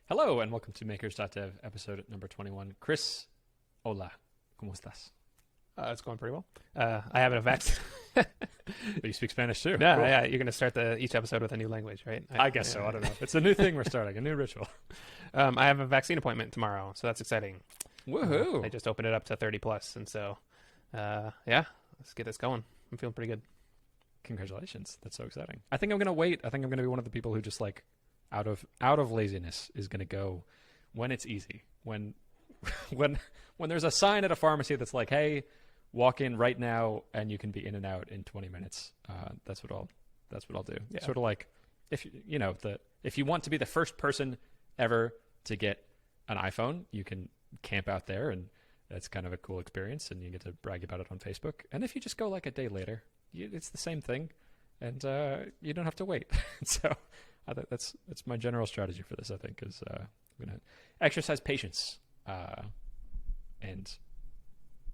Hello and welcome to Makers.dev episode number 21. Chris, hola, ¿cómo estás? It's going pretty well. I have a vaccine. But you speak Spanish too. Yeah, Cool. yeah. You're going to start each episode with a new language, right? I guess so. I don't know. It's a new thing we're starting, a new ritual. I have a vaccine appointment tomorrow, so that's exciting. Woohoo! I just opened it up to 30 plus, and so, yeah, let's get this going. I'm feeling pretty good. Congratulations. That's so exciting. I think I'm going to wait. I think I'm going to be one of the people who just like out of laziness is going to go when it's easy. When there's a sign at a pharmacy that's like, "Hey, walk in right now and you can be in and out in 20 minutes." That's what I'll do. Yeah. Sort of like if you want to be the first person ever to get an iPhone, you can camp out there and that's kind of a cool experience and you get to brag about it on Facebook. And if you just go like a day later, it's the same thing and you don't have to wait. So I think that's my general strategy for this, I think, is I'm going to exercise patience. And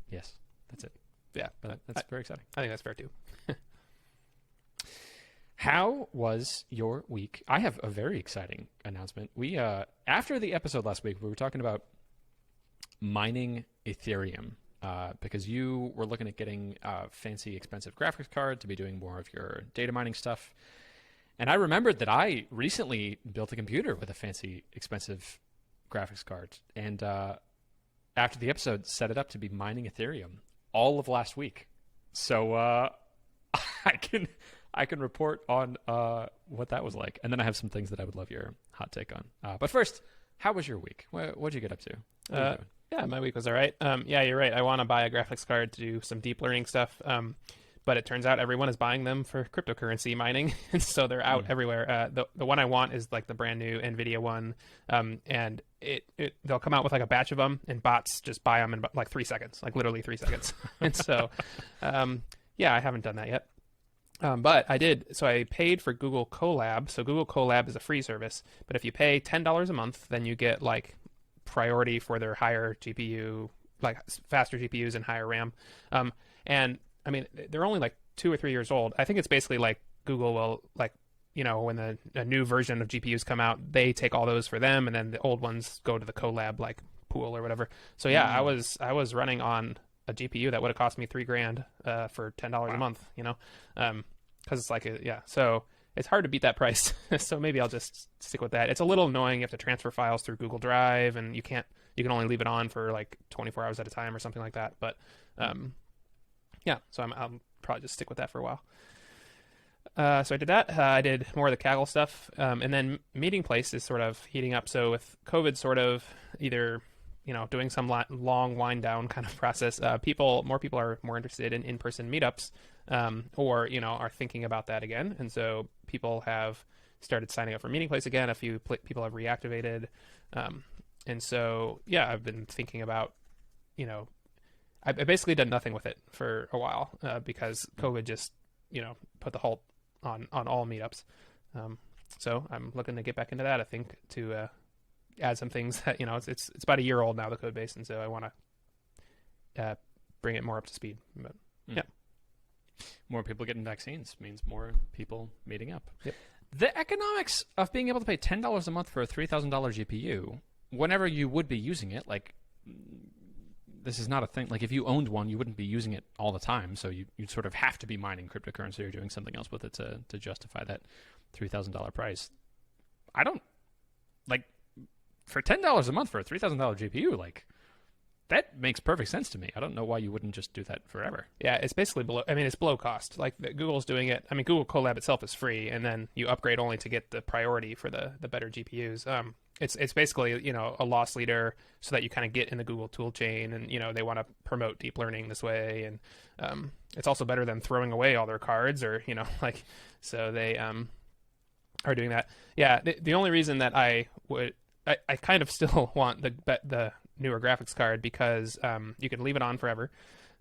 yes, that's it. Yeah, But that's very exciting. I think that's fair too. How was your week? I have a very exciting announcement. We after the episode last week, we were talking about mining Ethereum because you were looking at getting a fancy, expensive graphics card to be doing more of your data mining stuff. And I remembered that I recently built a computer with a fancy, expensive graphics card. And after the episode, set it up to be mining Ethereum all of last week. So I can report on what that was like. And then I have some things that I would love your hot take on. But first, how was your week? What'd you get up to? What are you doing? Yeah, my week was all right. Yeah, you're right. I want to buy a graphics card to do some deep learning stuff. But it turns out everyone is buying them for cryptocurrency mining, and so they're out everywhere. The one I want is like the brand new NVIDIA one, and they'll come out with like a batch of them, and bots just buy them in like 3 seconds, like literally 3 seconds. And so, yeah, I haven't done that yet. But I did. So I paid for Google Colab. So Google Colab is a free service, but if you pay $10 a month, then you get like priority for their higher GPU, like faster GPUs and higher RAM. And I mean, they're only like 2 or 3 years old. I think it's basically like Google will like, when a new version of GPUs come out, they take all those for them, and then the old ones go to the Colab like pool or whatever. So yeah, I was running on a GPU that would have cost me $3,000 for $10 a month. Because it's like so it's hard to beat that price. So maybe I'll just stick with that. It's a little annoying. You have to transfer files through Google Drive, and you can only leave it on for like 24 hours at a time or something like that. But yeah, so I'll probably just stick with that for a while. So I did that. I did more of the Kaggle stuff. And then MeetingPlace is sort of heating up. So with COVID sort of either, doing some long wind down kind of process, more people are more interested in in-person meetups, or, are thinking about that again. And so people have started signing up for MeetingPlace again. A few people have reactivated. And so, yeah, I've been thinking about, I basically done nothing with it for a while because COVID just, put the halt on all meetups. So I'm looking to get back into that, I think, to add some things that, it's about a year old now, the code base, and so I want to bring it more up to speed. But yeah. More people getting vaccines means more people meeting up. Yep. The economics of being able to pay $10 a month for a $3,000 GPU, whenever you would be using it, like, this is not a thing. Like, if you owned one, you wouldn't be using it all the time. So you'd sort of have to be mining cryptocurrency or doing something else with it to justify that $3,000 price. I don't, like, for $10 a month for a $3,000 GPU, like, that makes perfect sense to me. I don't know why you wouldn't just do that forever. Yeah, it's basically it's below cost. Like Google's doing it. I mean, Google Colab itself is free, and then you upgrade only to get the priority for the better GPUs. It's basically, a loss leader so that you kind of get in the Google tool chain, and, they want to promote deep learning this way. And it's also better than throwing away all their cards or, so they are doing that. Yeah, the only reason that I kind of still want the newer graphics card because you can leave it on forever.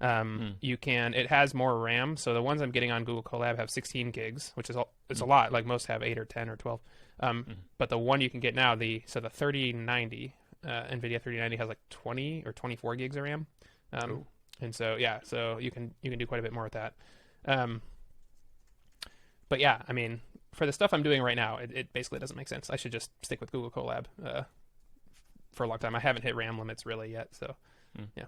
It has more RAM. So the ones I'm getting on Google Colab have 16 gigs, which is it's a lot. Like most have 8 or 10 or 12. But the one you can get now, the 3090, NVIDIA 3090 has like 20 or 24 gigs of RAM. And so, yeah, so you can do quite a bit more with that. But yeah, I mean, for the stuff I'm doing right now, it basically doesn't make sense. I should just stick with Google Colab. for a long time. I haven't hit RAM limits really yet. So, yeah.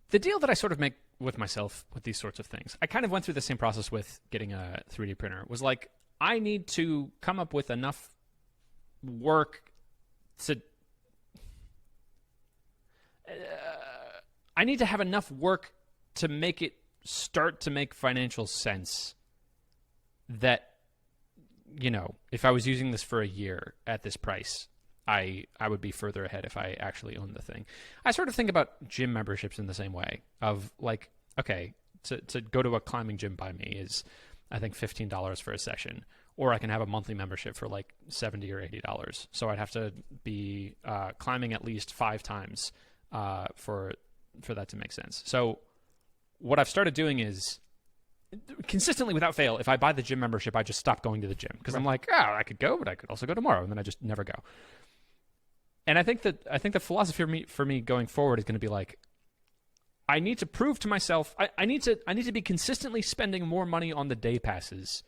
The deal that I sort of make with myself with these sorts of things, I kind of went through the same process with getting a 3D printer. Was like, I need to come up with enough work to... I need to have enough work to make it start to make financial sense that, you know, if I was using this for a year at this price, I would be further ahead if I actually owned the thing. I sort of think about gym memberships in the same way of like, okay, to go to a climbing gym by me is, I think, $15 for a session, or I can have a monthly membership for like $70 or $80. So I'd have to be climbing at least 5 times for that to make sense. So what I've started doing is consistently without fail, if I buy the gym membership, I just stop going to the gym because I'm like, I could go, but I could also go tomorrow, and then I just never go. And I think the philosophy for me going forward is going to be like, I need to prove to myself, I need to be consistently spending more money on the day passes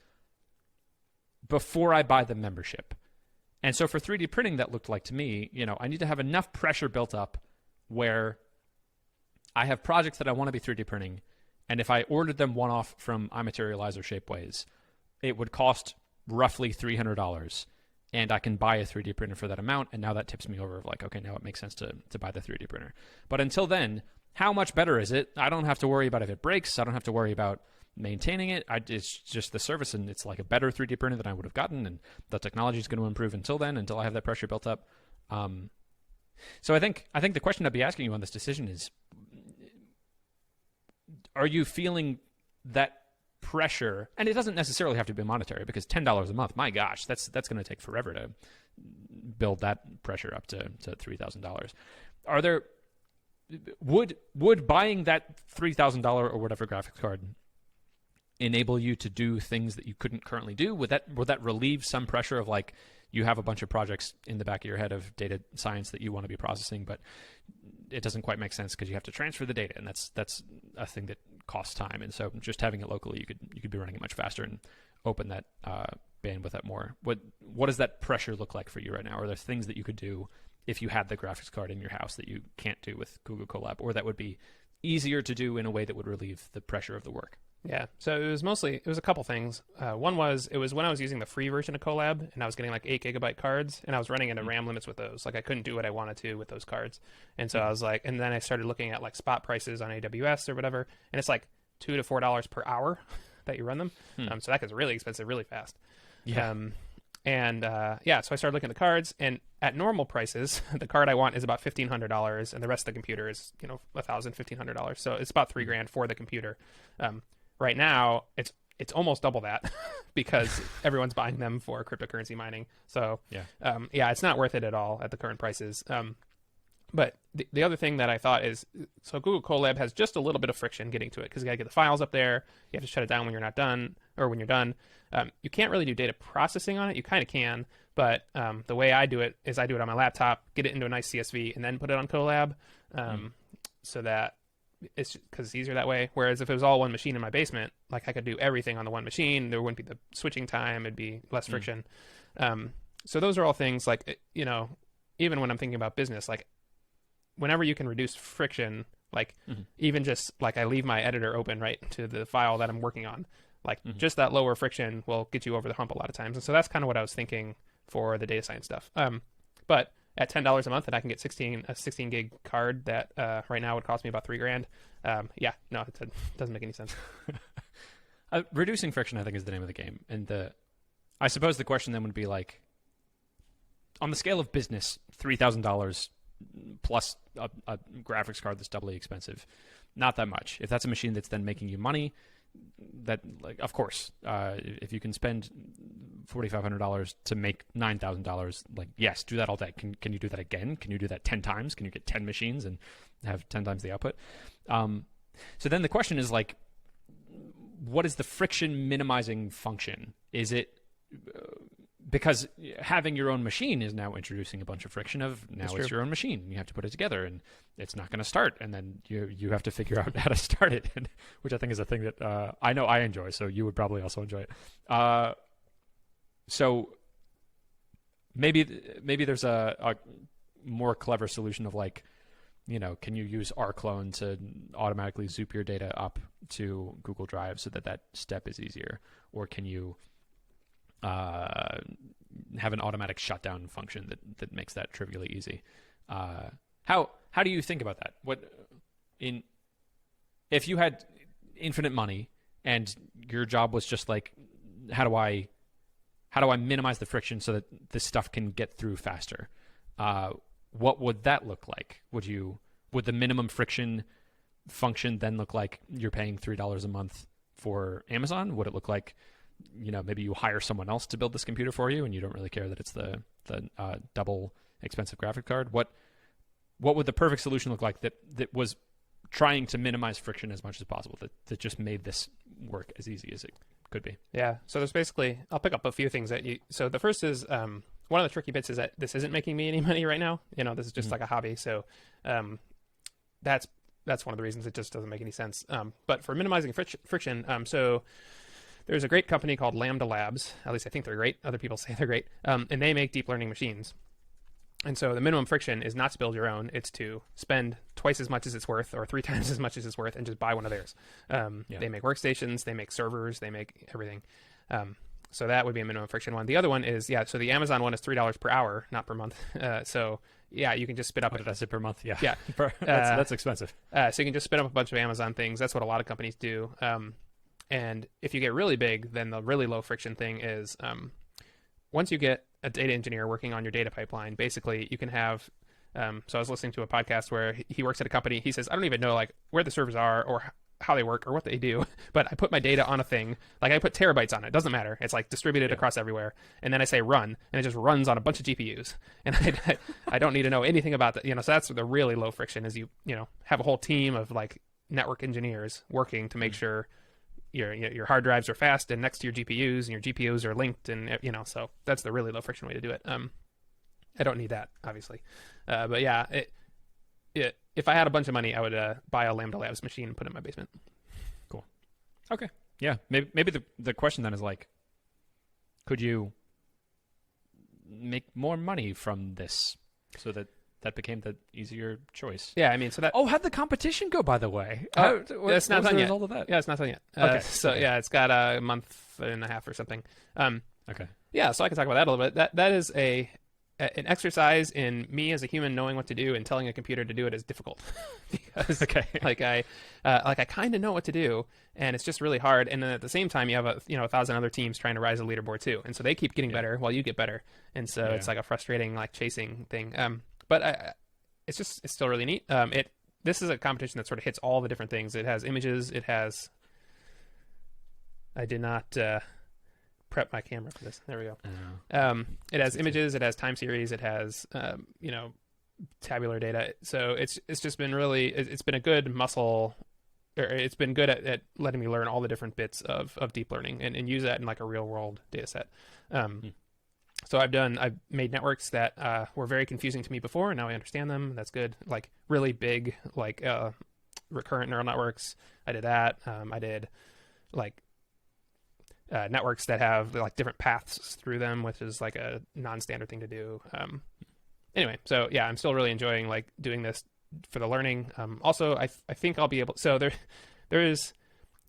before I buy the membership. And so for 3D printing, that looked like to me, you know, I need to have enough pressure built up where I have projects that I want to be 3D printing, and if I ordered them one-off from iMaterialize or Shapeways, it would cost roughly $300, and I can buy a 3D printer for that amount, and now that tips me over of like, okay, now it makes sense to buy the 3D printer. But until then, how much better is it? I don't have to worry about if it breaks. I don't have to worry about maintaining it. It's just the service, and it's like a better 3D printer than I would have gotten, and the technology is going to improve until then, until I have that pressure built up. So I think the question I'd be asking you on this decision is, are you feeling that pressure? And it doesn't necessarily have to be monetary, because $10 a month, my gosh, that's going to take forever to build that pressure up to $3,000. Are there would buying that $3,000 or whatever graphics card enable you to do things that you couldn't currently do? Would that relieve some pressure of like, you have a bunch of projects in the back of your head of data science that you want to be processing, but it doesn't quite make sense because you have to transfer the data, and that's a thing that costs time. And so just having it locally, you could be running it much faster and open that bandwidth up more. What does that pressure look like for you right now? Are there things that you could do if you had the graphics card in your house that you can't do with Google Colab, or that would be easier to do in a way that would relieve the pressure of the work? Yeah, so it was a couple things. One was, it was when I was using the free version of Colab, and I was getting like 8 gigabyte cards, and I was running into RAM limits with those. Like, I couldn't do what I wanted to with those cards. And so I was like, and then I started looking at like spot prices on AWS or whatever, and it's like $2 to $4 per hour that you run them. So that gets really expensive really fast. Yeah. So I started looking at the cards, and at normal prices, the card I want is about $1,500, and the rest of the computer is, $1,000, $1,500. So it's about $3,000 for the computer. Right now, it's almost double that because everyone's buying them for cryptocurrency mining. So it's not worth it at all at the current prices. But the other thing that I thought is, so Google Colab has just a little bit of friction getting to it, because you got to get the files up there. You have to shut it down when you're not done, or when you're done. You can't really do data processing on it. You kind of can, but the way I do it is I do it on my laptop, get it into a nice CSV, and then put it on Colab, so that it's because it's easier that way. Whereas if it was all one machine in my basement, like, I could do everything on the one machine. There wouldn't be the switching time. It'd be less friction. So those are all things like, even when I'm thinking about business, like, whenever you can reduce friction, like even just like I leave my editor open right to the file that I'm working on, like just that lower friction will get you over the hump a lot of times. And so that's kind of what I was thinking for the data science stuff. But at $10 a month, and I can get a 16 gig card that right now would cost me about $3,000. It doesn't make any sense. Reducing friction, I think, is the name of the game. And I suppose the question then would be like, on the scale of business, $3,000 plus a graphics card that's doubly expensive, not that much. If that's a machine that's then making you money, that, like, of course, if you can spend $4,500 to make $9,000, like, yes, do that all day. Can you do that again? Can you do that 10 times? Can you get 10 machines and have 10 times the output? So then the question is, like, what is the friction minimizing function? Is it because having your own machine is now introducing a bunch of friction of now it's your own machine. You have to put it together, and it's not going to start. And then you have to figure out how to start it, which I think is a thing that I know I enjoy, so you would probably also enjoy it. So maybe there's a more clever solution of like, can you use rclone to automatically zoop your data up to Google Drive so that step is easier? Or can you have an automatic shutdown function that makes that trivially easy? How do you think about that? If you had infinite money and your job was just like, how do I minimize the friction so that this stuff can get through faster? What would that look like? Would the minimum friction function then look like you're paying $3 a month for Amazon? Would it look like, maybe you hire someone else to build this computer for you and you don't really care that it's the double expensive graphic card? What would the perfect solution look like that was trying to minimize friction as much as possible, that just made this work as easy as it could be? Yeah. So there's basically, I'll pick up a few things so the first is, one of the tricky bits is that this isn't making me any money right now. This is just like a hobby. So, that's one of the reasons it just doesn't make any sense. But for minimizing friction, so there's a great company called Lambda Labs. At least I think they're great. Other people say they're great. And they make deep learning machines. And so the minimum friction is not to build your own. It's to spend twice as much as it's worth or 3 times as much as it's worth and just buy one of theirs. They make workstations, they make servers, they make everything. So that would be a minimum friction one. The other one is, so the Amazon one is $3 per hour, not per month. So you can just spin up. What did I say, per month? Yeah. Yeah. That's expensive. So you can just spin up a bunch of Amazon things. That's what a lot of companies do. And if you get really big, then the really low friction thing is, once you get a data engineer working on your data pipeline, basically you can have, so I was listening to a podcast where he works at a company. He says, I don't even know like where the servers are or how they work or what they do, but I put my data on a thing, like I put terabytes on it. It doesn't matter. It's like distributed across everywhere. And then I say run, and it just runs on a bunch of GPUs. And I don't need to know anything about that. So that's the really low friction is you have a whole team of like network engineers working to make sure your hard drives are fast and next to your GPUs, and your GPUs are linked, and so that's the really low friction way to do it. I don't need that, obviously, but yeah, if I had a bunch of money, I would buy a Lambda Labs machine and put it in my basement. Cool. Okay. Yeah. Maybe the question then is like, could you make more money from this so that became the easier choice? Yeah, I mean, so that. Oh, how'd the competition go, by the way? It's not done yet. All of that? Yeah, it's not done yet. Okay. So okay. Yeah, it's got a month and a half or something. Okay. Yeah, so I can talk about that a little bit. That is an exercise in me as a human knowing what to do and telling a computer to do it is difficult because like I kind of know what to do and it's just really hard. And then at the same time, you have 1,000 other teams trying to rise the leaderboard too, and so they keep getting better while you get better, and so it's like a frustrating like chasing thing. But it's still really neat. This is a competition that sort of hits all the different things. It has images. It has. I did not prep my camera for this. There we go. It has images. It has time series. It has tabular data. So it's just been it's been a good muscle. Or it's been good at letting me learn all the different bits of deep learning and use that in like a real world data set. So I've made networks that were very confusing to me before, and now I understand them. That's good. Like really big, like recurrent neural networks. I did that. I did like networks that have like different paths through them, which is like a non-standard thing to do. Anyway, so yeah, I'm still really enjoying like doing this for the learning. Also, I think I'll be able. So there is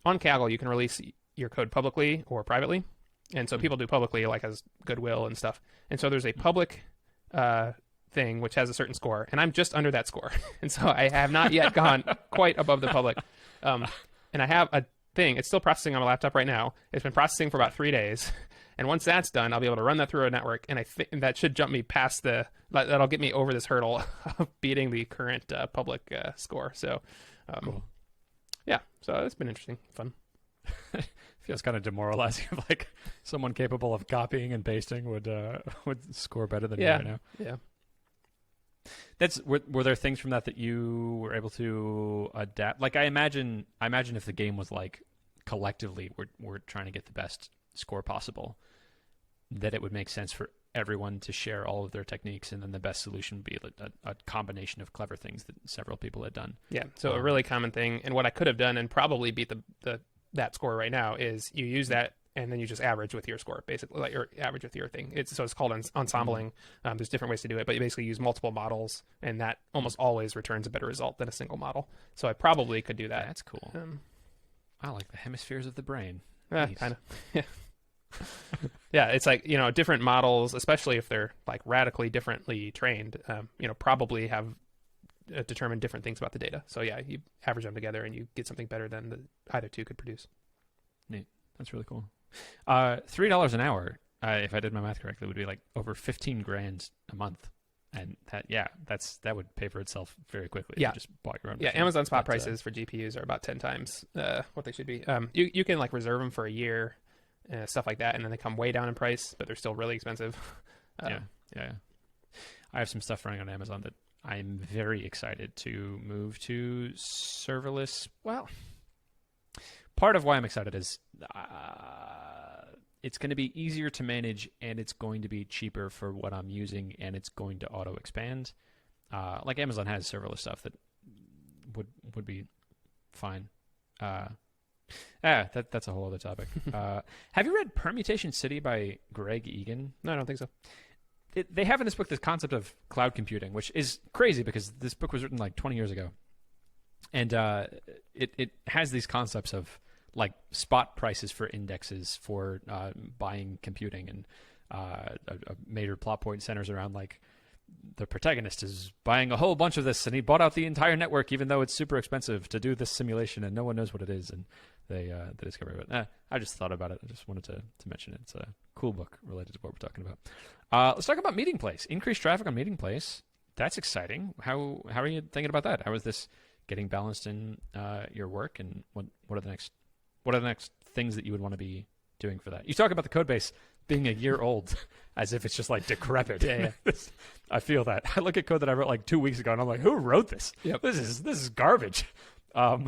on Kaggle you can release your code publicly or privately. And so people do publicly, like as goodwill and stuff. And so there's a public thing which has a certain score, and I'm just under that score. And so I have not yet gone quite above the public. And I have a thing. It's still processing on my laptop right now. It's been processing for about 3 days. And once that's done, I'll be able to run that through a network, and I think that should jump me past that'll get me over this hurdle of beating the current public score. So, cool. Yeah. So it's been interesting, fun. Feels kind of demoralizing. Like someone capable of copying and pasting would score better than you right now. Yeah. Were there things from that you were able to adapt? Like I imagine if the game was like collectively we're trying to get the best score possible, that it would make sense for everyone to share all of their techniques, and then the best solution would be a combination of clever things that several people had done. Yeah. So a really common thing, and what I could have done and probably beat that score right now is you use that and then you just average with your score, basically, like, or average with your thing. So it's called ensembling. There's different ways to do it, but you basically use multiple models, and that almost always returns a better result than a single model. So I probably could do that. That's cool. I like the hemispheres of the brain. Kind of. Yeah. Yeah, it's like, different models, especially if they're like radically differently trained, probably have determined different things about the data. So yeah, you average them together and you get something better than either two could produce. Neat. That's really cool. $3 an hour, if I did my math correctly, would be like over 15 grand a month. And that would pay for itself very quickly. Yeah. If you just bought your own. Yeah. machine. Amazon spot prices for GPUs are about 10 times what they should be. You can like reserve them for a year, stuff like that, and then they come way down in price, but they're still really expensive. Yeah. I have some stuff running on Amazon that I'm very excited to move to serverless. Well, part of why I'm excited is it's going to be easier to manage, and it's going to be cheaper for what I'm using, and it's going to auto expand. Like Amazon has serverless stuff that would be fine. That's a whole other topic. Have you read Permutation City by Greg Egan? No, I don't think so. They have in this book this concept of cloud computing, which is crazy because this book was written like 20 years ago. And it has these concepts of like spot prices for indexes for buying computing. And a major plot point centers around like the protagonist is buying a whole bunch of this, and he bought out the entire network, even though it's super expensive to do this simulation, and no one knows what it is. And they discover it. I just thought about it. I just wanted to mention it. It's a cool book related to what we're talking about. Let's talk about MeetingPlace. Increased traffic on MeetingPlace. That's exciting. How are you thinking about that? How is this getting balanced in your work, and what are the next things that you would want to be doing for that? You talk about the code base being a year old as if it's just like decrepit. Yeah. I feel that. I look at code that I wrote like 2 weeks ago, and I'm like, who wrote this? Yep. This is garbage. How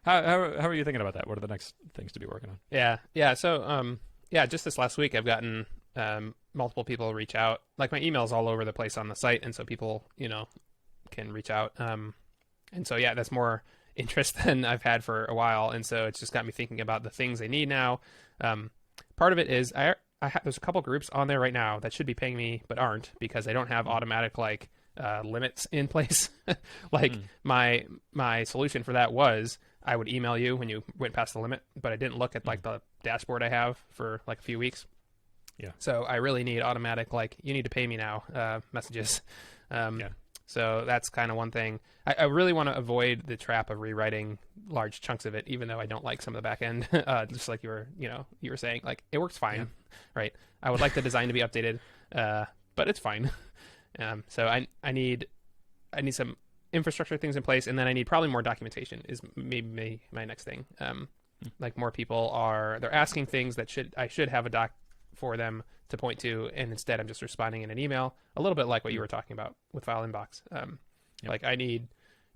are you thinking about that? What are the next things to be working on? Yeah. So, just this last week, I've gotten multiple people reach out. Like my email's all over the place on the site, and so people, can reach out. And so, that's more interest than I've had for a while. And so it's just got me thinking about the things they need now. Part of it is there's a couple groups on there right now that should be paying me but aren't, because they don't have automatic like limits in place. My solution for that was I would email you when you went past the limit, but I didn't look at like the dashboard I have for like a few weeks. Yeah. So I really need automatic, like, you need to pay me now messages. So that's kind of one thing. I really want to avoid the trap of rewriting large chunks of it, even though I don't like some of the back end. Just like you were saying, like, it works fine, right? I would like the design to be updated, but it's fine. So I need some infrastructure things in place, and then I need probably more documentation is maybe my next thing. Like more people they're asking things that I should have a doc for them to point to, and instead I'm just responding in an email, a little bit like what you were talking about with File Inbox. Like I need,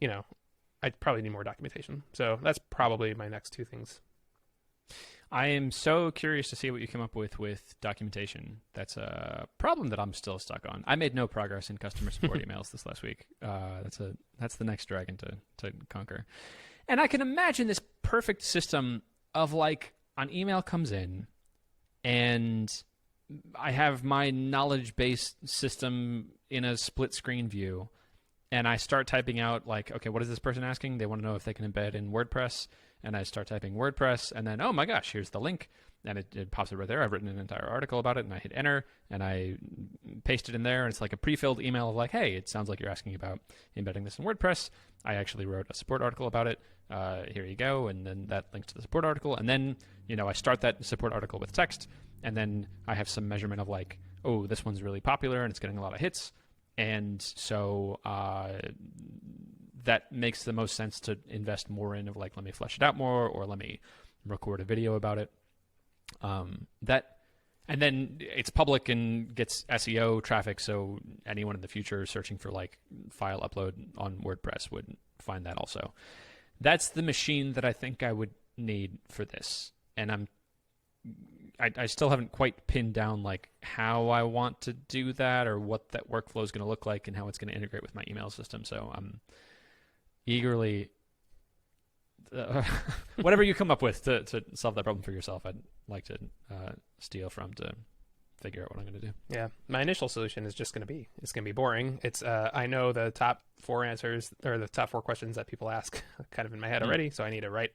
I probably need more documentation. So that's probably my next two things. I am so curious to see what you come up with documentation. That's a problem that I'm still stuck on. I made no progress in customer support emails this last week. That's the next dragon to conquer. And I can imagine this perfect system of like an email comes in, and I have my knowledge-based system in a split screen view, and I start typing out like, okay, what is this person asking? They want to know if they can embed in WordPress, and I start typing WordPress, and then, oh my gosh, here's the link, and it pops up right there. I've written an entire article about it, and I hit enter, and I paste it in there, and it's like a pre-filled email of like, hey, it sounds like you're asking about embedding this in WordPress. I actually wrote a support article about it. Here you go, and then that links to the support article, and then I start that support article with text, and then I have some measurement of like, oh, this one's really popular and it's getting a lot of hits, and so that makes the most sense to invest more in, of like, let me flesh it out more, or let me record a video about it. And then it's public and gets SEO traffic, so anyone in the future searching for like file upload on WordPress would find that also. That's the machine that I think I would need for this. And I still haven't quite pinned down like how I want to do that, or what that workflow is going to look like, and how it's going to integrate with my email system. So I'm eagerly whatever you come up with to solve that problem for yourself, I'd like to steal from to figure out what I'm going to do. Yeah, my initial solution is just going to be boring. It's I know the top 4 answers or the top 4 questions that people ask kind of in my head already, so I need to write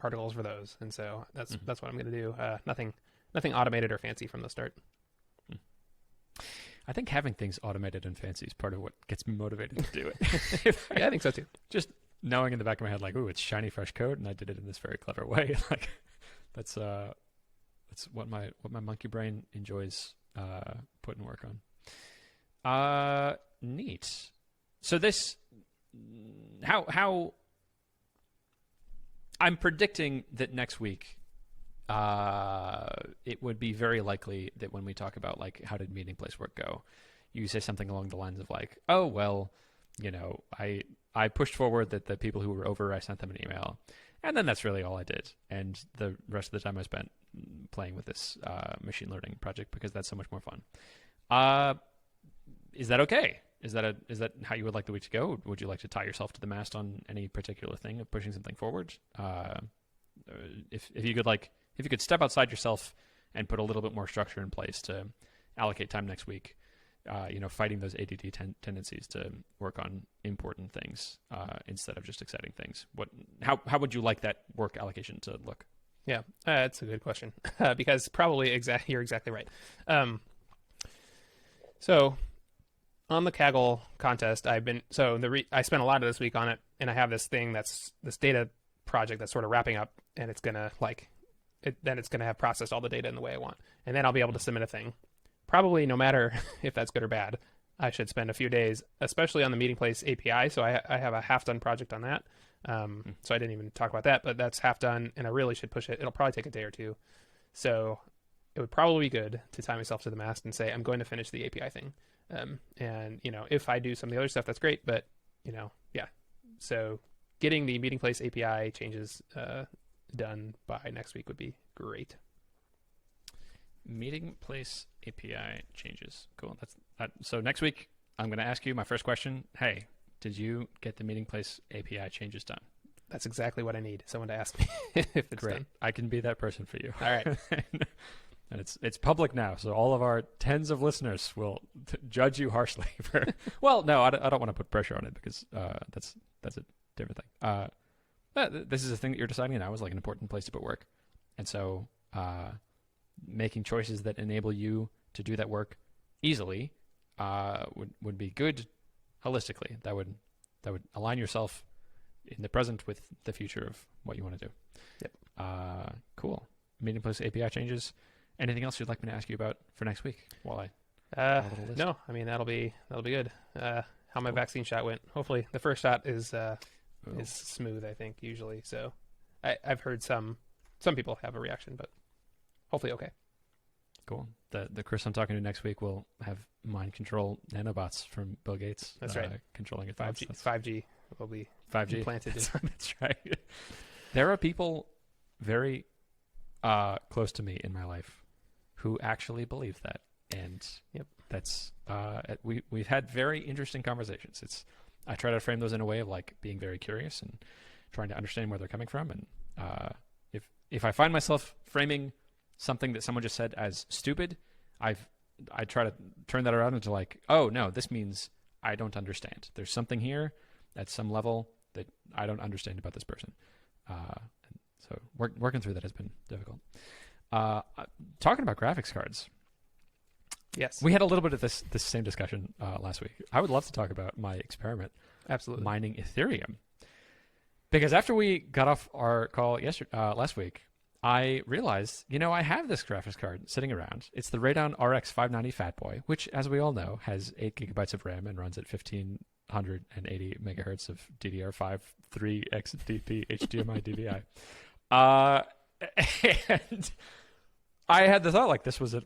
articles for those, and so that's what I'm going to do. Nothing automated or fancy from the start. I think having things automated and fancy is part of what gets me motivated to do it. Yeah, I think so too. Just knowing in the back of my head, like, ooh, it's shiny, fresh code, and I did it in this very clever way. Like, that's what my monkey brain enjoys putting work on. Neat. So this, how I'm predicting that next week, it would be very likely that when we talk about like how did MeetingPlace work go, you say something along the lines of like, oh well, I pushed forward that the people who were over, I sent them an email, and then that's really all I did, and the rest of the time I spent playing with this machine learning project because that's so much more fun. Is that okay? Is that how you would like the week to go? Would you like to tie yourself to the mast on any particular thing of pushing something forward? If you could step outside yourself and put a little bit more structure in place to allocate time next week, fighting those ADD tendencies to work on important things instead of just exciting things. How would you like that work allocation to look? Yeah, that's a good question because probably you're exactly right. So on the Kaggle contest, I spent a lot of this week on it, and I have this thing that's this data project that's sort of wrapping up, and it's gonna then it's gonna have processed all the data in the way I want, and then I'll be able to submit a thing. Probably no matter if that's good or bad, I should spend a few days, especially on the MeetingPlace API. So I have a half-done project on that. So I didn't even talk about that, but that's half done, and I really should push it. It'll probably take a day or two. So it would probably be good to tie myself to the mast and say, I'm going to finish the API thing. And, if I do some of the other stuff, that's great. But, yeah. So getting the MeetingPlace API changes done by next week would be great. MeetingPlace API changes. Cool. So next week, I'm going to ask you my first question. Hey, did you get the MeetingPlace API changes done? That's exactly what I need. Someone to ask me if it's great. Done. I can be that person for you. All right. And it's public now, so all of our tens of listeners will judge you harshly for. Well, no, I don't want to put pressure on it because that's a different thing. This is a thing that you're deciding now is like an important place to put work, and so making choices that enable you to do that work easily would be good holistically. That would align yourself in the present with the future of what you want to do. Yep. Cool. MeetingPlace API changes. Anything else you'd like me to ask you about for next week? While no, I mean that'll be good. How my vaccine shot went. Hopefully, the first shot is smooth. I think usually. So, I've heard some people have a reaction, but hopefully okay. Cool. The Chris I'm talking to next week will have mind control nanobots from Bill Gates. That's right. Controlling your thoughts. 5G will be 5G implanted. That's right. There are people very close to me in my life who actually believe that, and yep, that's we've had very interesting conversations. I try to frame those in a way of like being very curious and trying to understand where they're coming from, and if I find myself framing something that someone just said as stupid, I try to turn that around into like, oh no, this means I don't understand. There's something here at some level that I don't understand about this person. So working through that has been difficult. Talking about graphics cards. Yes. We had a little bit of this same discussion last week. I would love to talk about my experiment. Absolutely. Mining Ethereum. Because after we got off our call last week, I realized, I have this graphics card sitting around. It's the Radeon RX 590 Fatboy, which, as we all know, has 8 gigabytes of RAM and runs at 1580 megahertz of DDR5 3xDP HDMI DVI. And I had the thought, like, this was a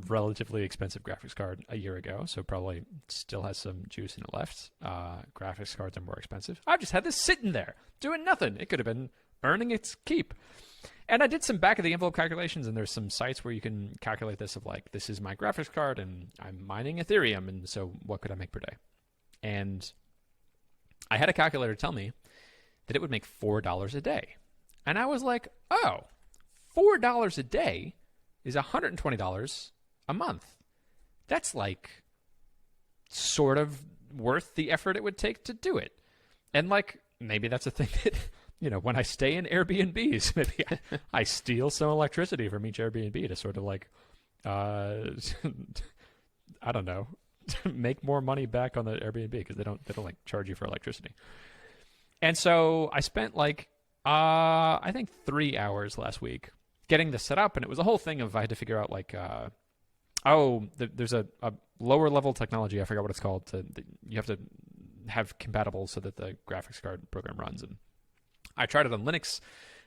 relatively expensive graphics card a year ago, so probably still has some juice in it left. Graphics cards are more expensive. I've just had this sitting there doing nothing. It could have been earning its keep. And I did some back-of-the-envelope calculations, and there's some sites where you can calculate this of, like, this is my graphics card, and I'm mining Ethereum, and so what could I make per day? And I had a calculator tell me that it would make $4 a day. And I was like, oh, $4 a day is $120 a month. That's like sort of worth the effort it would take to do it. And like, maybe that's a thing that, when I stay in Airbnbs, maybe I steal some electricity from each Airbnb to sort of like, I don't know, make more money back on the Airbnb because they don't like charge you for electricity. And so I spent like, I think 3 hours last week getting this set up, and it was a whole thing of I had to figure out like, there's a lower level technology, I forgot what it's called, you have to have compatible so that the graphics card program runs. And I tried it on Linux,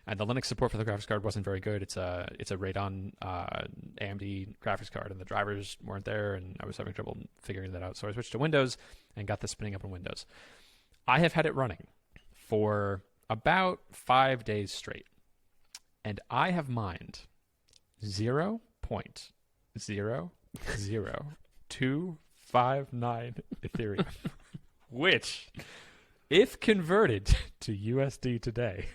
and the Linux support for the graphics card wasn't very good. It's a Radeon AMD graphics card, and the drivers weren't there, and I was having trouble figuring that out. So I switched to Windows and got this spinning up in Windows. I have had it running for about 5 days straight, and I have mined 0.00259 Ethereum, which, if converted to USD today,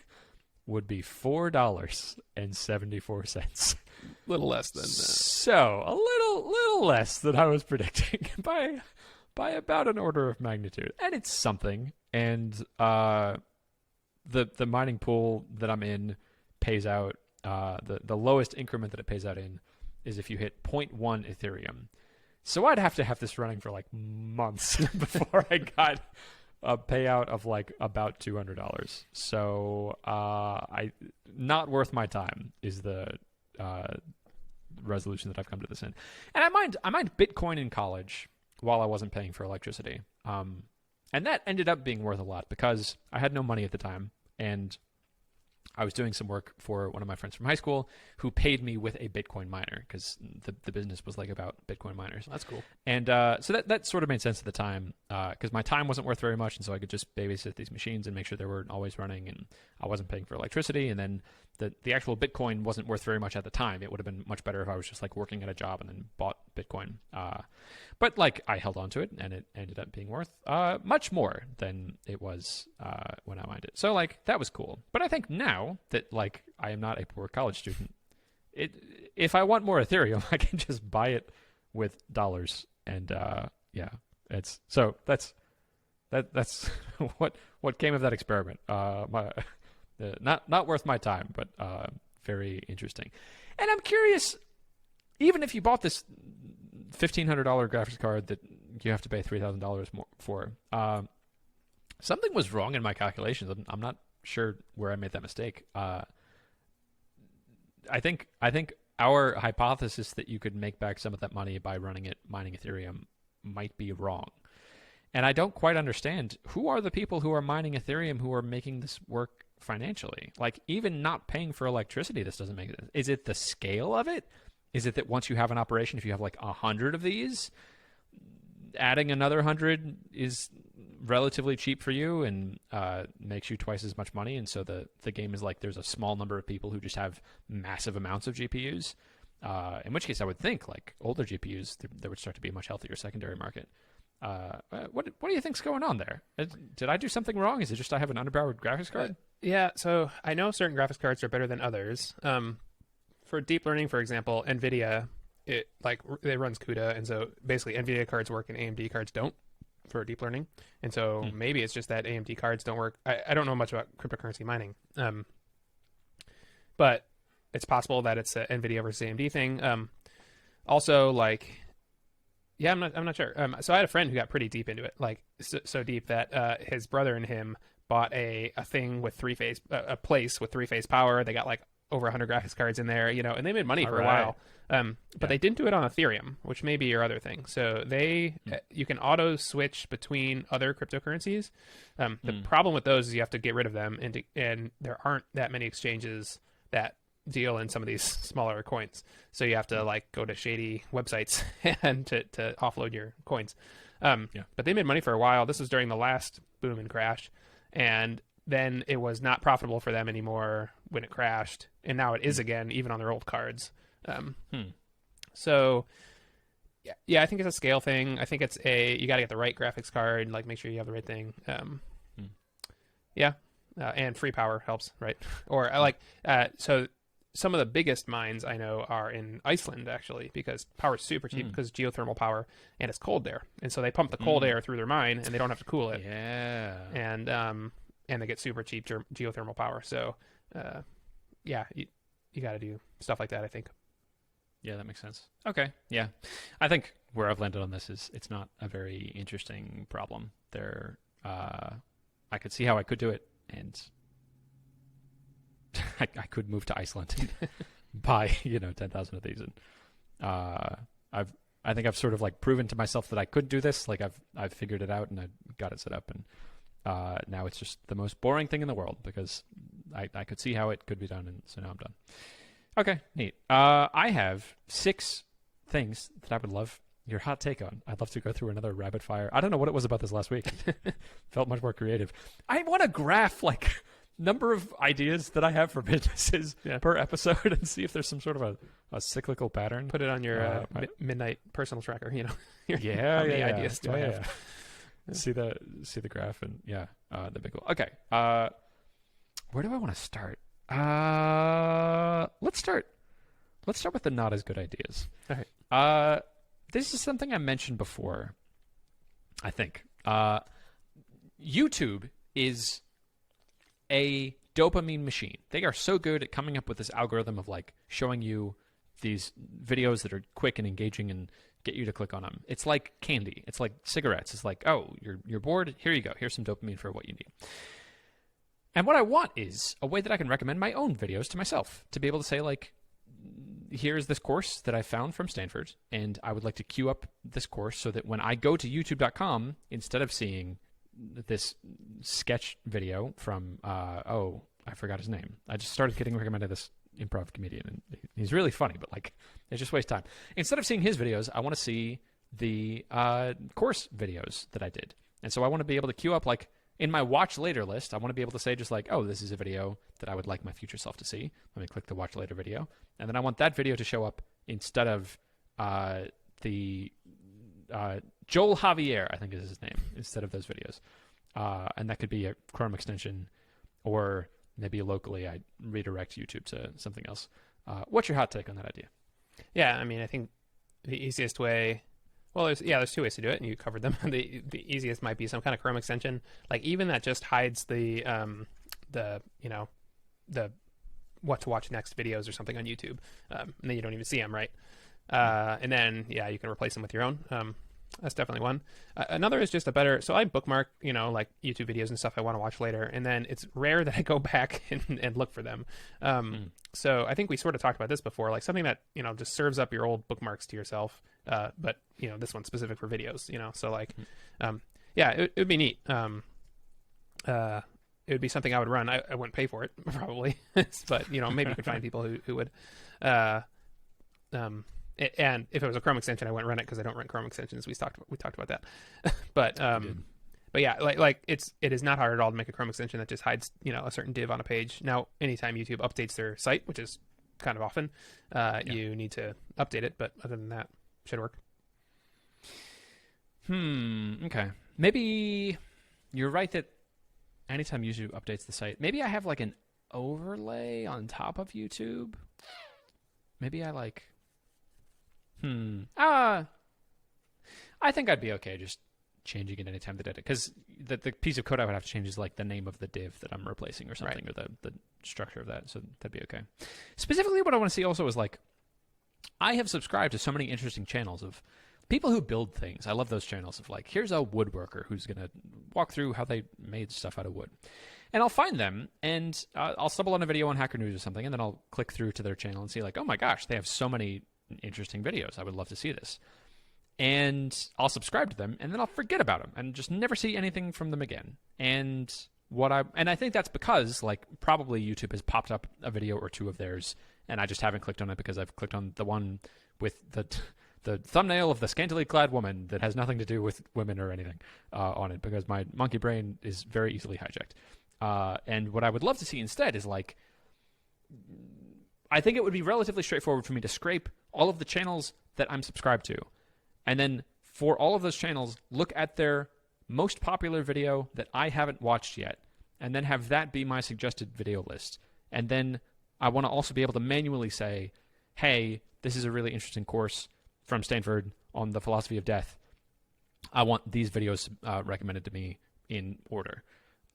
would be $4.74. Little less than that. So a little less than I was predicting by about an order of magnitude, and it's something. And the mining pool that I'm in pays out the lowest increment that it pays out in is if you hit 0.1 Ethereum. So I'd have to have this running for like months before I got a payout of like about $200. So not worth my time is the resolution that I've come to this in. And I mined Bitcoin in college while I wasn't paying for electricity. And that ended up being worth a lot because I had no money at the time, and I was doing some work for one of my friends from high school who paid me with a Bitcoin miner because the business was like about Bitcoin miners. That's cool. And so that sort of made sense at the time because my time wasn't worth very much, and so I could just babysit these machines and make sure they were always running, and I wasn't paying for electricity. And then the actual Bitcoin wasn't worth very much at the time. It would have been much better if I was just like working at a job and then bought Bitcoin. But like I held on to it, and it ended up being worth much more than it was when I mined it. So like that was cool. But I think now that like I am not a poor college student, if I want more Ethereum, I can just buy it with dollars. And that's what came of that experiment. Not worth my time, but very interesting. And I'm curious, even if you bought this $1,500 graphics card that you have to pay $3,000 more for, something was wrong in my calculations. I'm not sure where I made that mistake. I think our hypothesis that you could make back some of that money by mining Ethereum might be wrong. And I don't quite understand who are the people who are mining Ethereum who are making this work financially. Like, even not paying for electricity, this doesn't make sense. Is it the scale of it? Is it that once you have an operation, if you have like 100 of these, adding another 100 is relatively cheap for you and makes you twice as much money? And so the game is like there's a small number of people who just have massive amounts of GPUs. In which case, I would think like older GPUs, there would start to be a much healthier secondary market. What do you think's going on there? Did I do something wrong? Is it just I have an underpowered graphics card? Yeah, so I know certain graphics cards are better than others. For deep learning, for example, NVIDIA, it runs CUDA, and so basically NVIDIA cards work and AMD cards don't for deep learning. And so maybe it's just that AMD cards don't work. I don't know much about cryptocurrency mining, but it's possible that it's an NVIDIA versus AMD thing. Also, like, yeah, I'm not sure. So I had a friend who got pretty deep into it, like so deep that his brother and him bought a thing with three-phase, a place with three-phase power. They got like over 100 graphics cards in there, and they made money for a while. But they didn't do it on Ethereum, which may be your other thing. So you can auto switch between other cryptocurrencies. The problem with those is you have to get rid of them, and there aren't that many exchanges that deal in some of these smaller coins. So you have to like go to shady websites and to offload your coins. But they made money for a while. This was during the last boom and crash, and then it was not profitable for them anymore when it crashed, and now it is again, even on their old cards. So yeah, I think it's a scale thing. I think you got to get the right graphics card, like make sure you have the right thing. Yeah, and free power helps, right? Or so some of the biggest mines I know are in Iceland, actually, because power is super cheap because geothermal power, and it's cold there. And so they pump the cold air through their mine, and they don't have to cool it. Yeah. And they get super cheap geothermal power. So, you got to do stuff like that, I think. Yeah, that makes sense. Okay. Yeah. I think where I've landed on this is it's not a very interesting problem. I could see how I could do it, and I could move to Iceland and buy 10,000 of these, and I think I've sort of like proven to myself that I could do this. Like I've figured it out and I got it set up, and now it's just the most boring thing in the world because I could see how it could be done, and so now I'm done. Okay, neat. I have 6 things that I would love your hot take on. I'd love to go through another rapid fire. I don't know what it was about this last week. Felt much more creative. I want to graph like number of ideas that I have for businesses per episode and see if there's some sort of a cyclical pattern. Put it on your midnight personal tracker. How many ideas do I have? See the graph, and that'd be cool. Okay, where do I want to start? Let's start with the not as good ideas. All right. This is something I mentioned before, I think. YouTube is a dopamine machine. They are so good at coming up with this algorithm of like showing you these videos that are quick and engaging and get you to click on them. It's like candy. It's like cigarettes. It's like, oh, you're bored? Here you go. Here's some dopamine for what you need. And what I want is a way that I can recommend my own videos to myself, to be able to say, like, here's this course that I found from Stanford, and I would like to queue up this course so that when I go to youtube.com, instead of seeing this sketch video from, I forgot his name. I just started getting recommended this improv comedian, and he's really funny, but like, it just wastes time. Instead of seeing his videos, I want to see the course videos that I did. And so I want to be able to queue up, like, in my watch later list, I want to be able to say just like, oh, this is a video that I would like my future self to see. Let me click the watch later video. And then I want that video to show up instead of the Joel Javier, I think is his name, instead of those videos. And that could be a Chrome extension, or maybe locally I redirect YouTube to something else. What's your hot take on that idea? Yeah, I mean, I think the easiest way... Well, there's 2 ways to do it, and you covered them. The easiest might be some kind of Chrome extension, like even that just hides the what to watch next videos or something on YouTube, and then you don't even see them, right? And then you can replace them with your own. That's definitely one. Another is just a better. So I bookmark, like YouTube videos and stuff I want to watch later, and then it's rare that I go back and look for them. So I think we sort of talked about this before, like something that just serves up your old bookmarks to yourself. But this one's specific for videos. So like, it would be neat. It would be something I would run. I wouldn't pay for it probably, but maybe you could find people who would. And if it was a Chrome extension, I wouldn't run it because I don't run Chrome extensions. We talked about that. But yeah, like it is not hard at all to make a Chrome extension that just hides a certain div on a page. Now, anytime YouTube updates their site, which is kind of often, you need to update it. But other than that, it should work. Okay. Maybe you're right that anytime YouTube updates the site, maybe I have like an overlay on top of YouTube. Maybe I like. I think I'd be okay just changing it anytime they did it, because the piece of code I would have to change is like the name of the div that I'm replacing or something, right, or the structure of that. So that'd be okay. Specifically, what I want to see also is like, I have subscribed to so many interesting channels of people who build things. I love those channels of like, here's a woodworker who's going to walk through how they made stuff out of wood. And I'll find them, and I'll stumble on a video on Hacker News or something, and then I'll click through to their channel and see like, oh my gosh, they have so many interesting videos. I would love to see this. And I'll subscribe to them, and then I'll forget about them and just never see anything from them again. And I think that's because like probably YouTube has popped up a video or two of theirs, and I just haven't clicked on it because I've clicked on the one with the thumbnail of the scantily clad woman that has nothing to do with women or anything on it, because my monkey brain is very easily hijacked. And what I would love to see instead is like, I think it would be relatively straightforward for me to scrape all of the channels that I'm subscribed to, and then for all of those channels, look at their most popular video that I haven't watched yet, and then have that be my suggested video list. And then I want to also be able to manually say, hey, this is a really interesting course from Stanford on the philosophy of death. I want these videos recommended to me in order,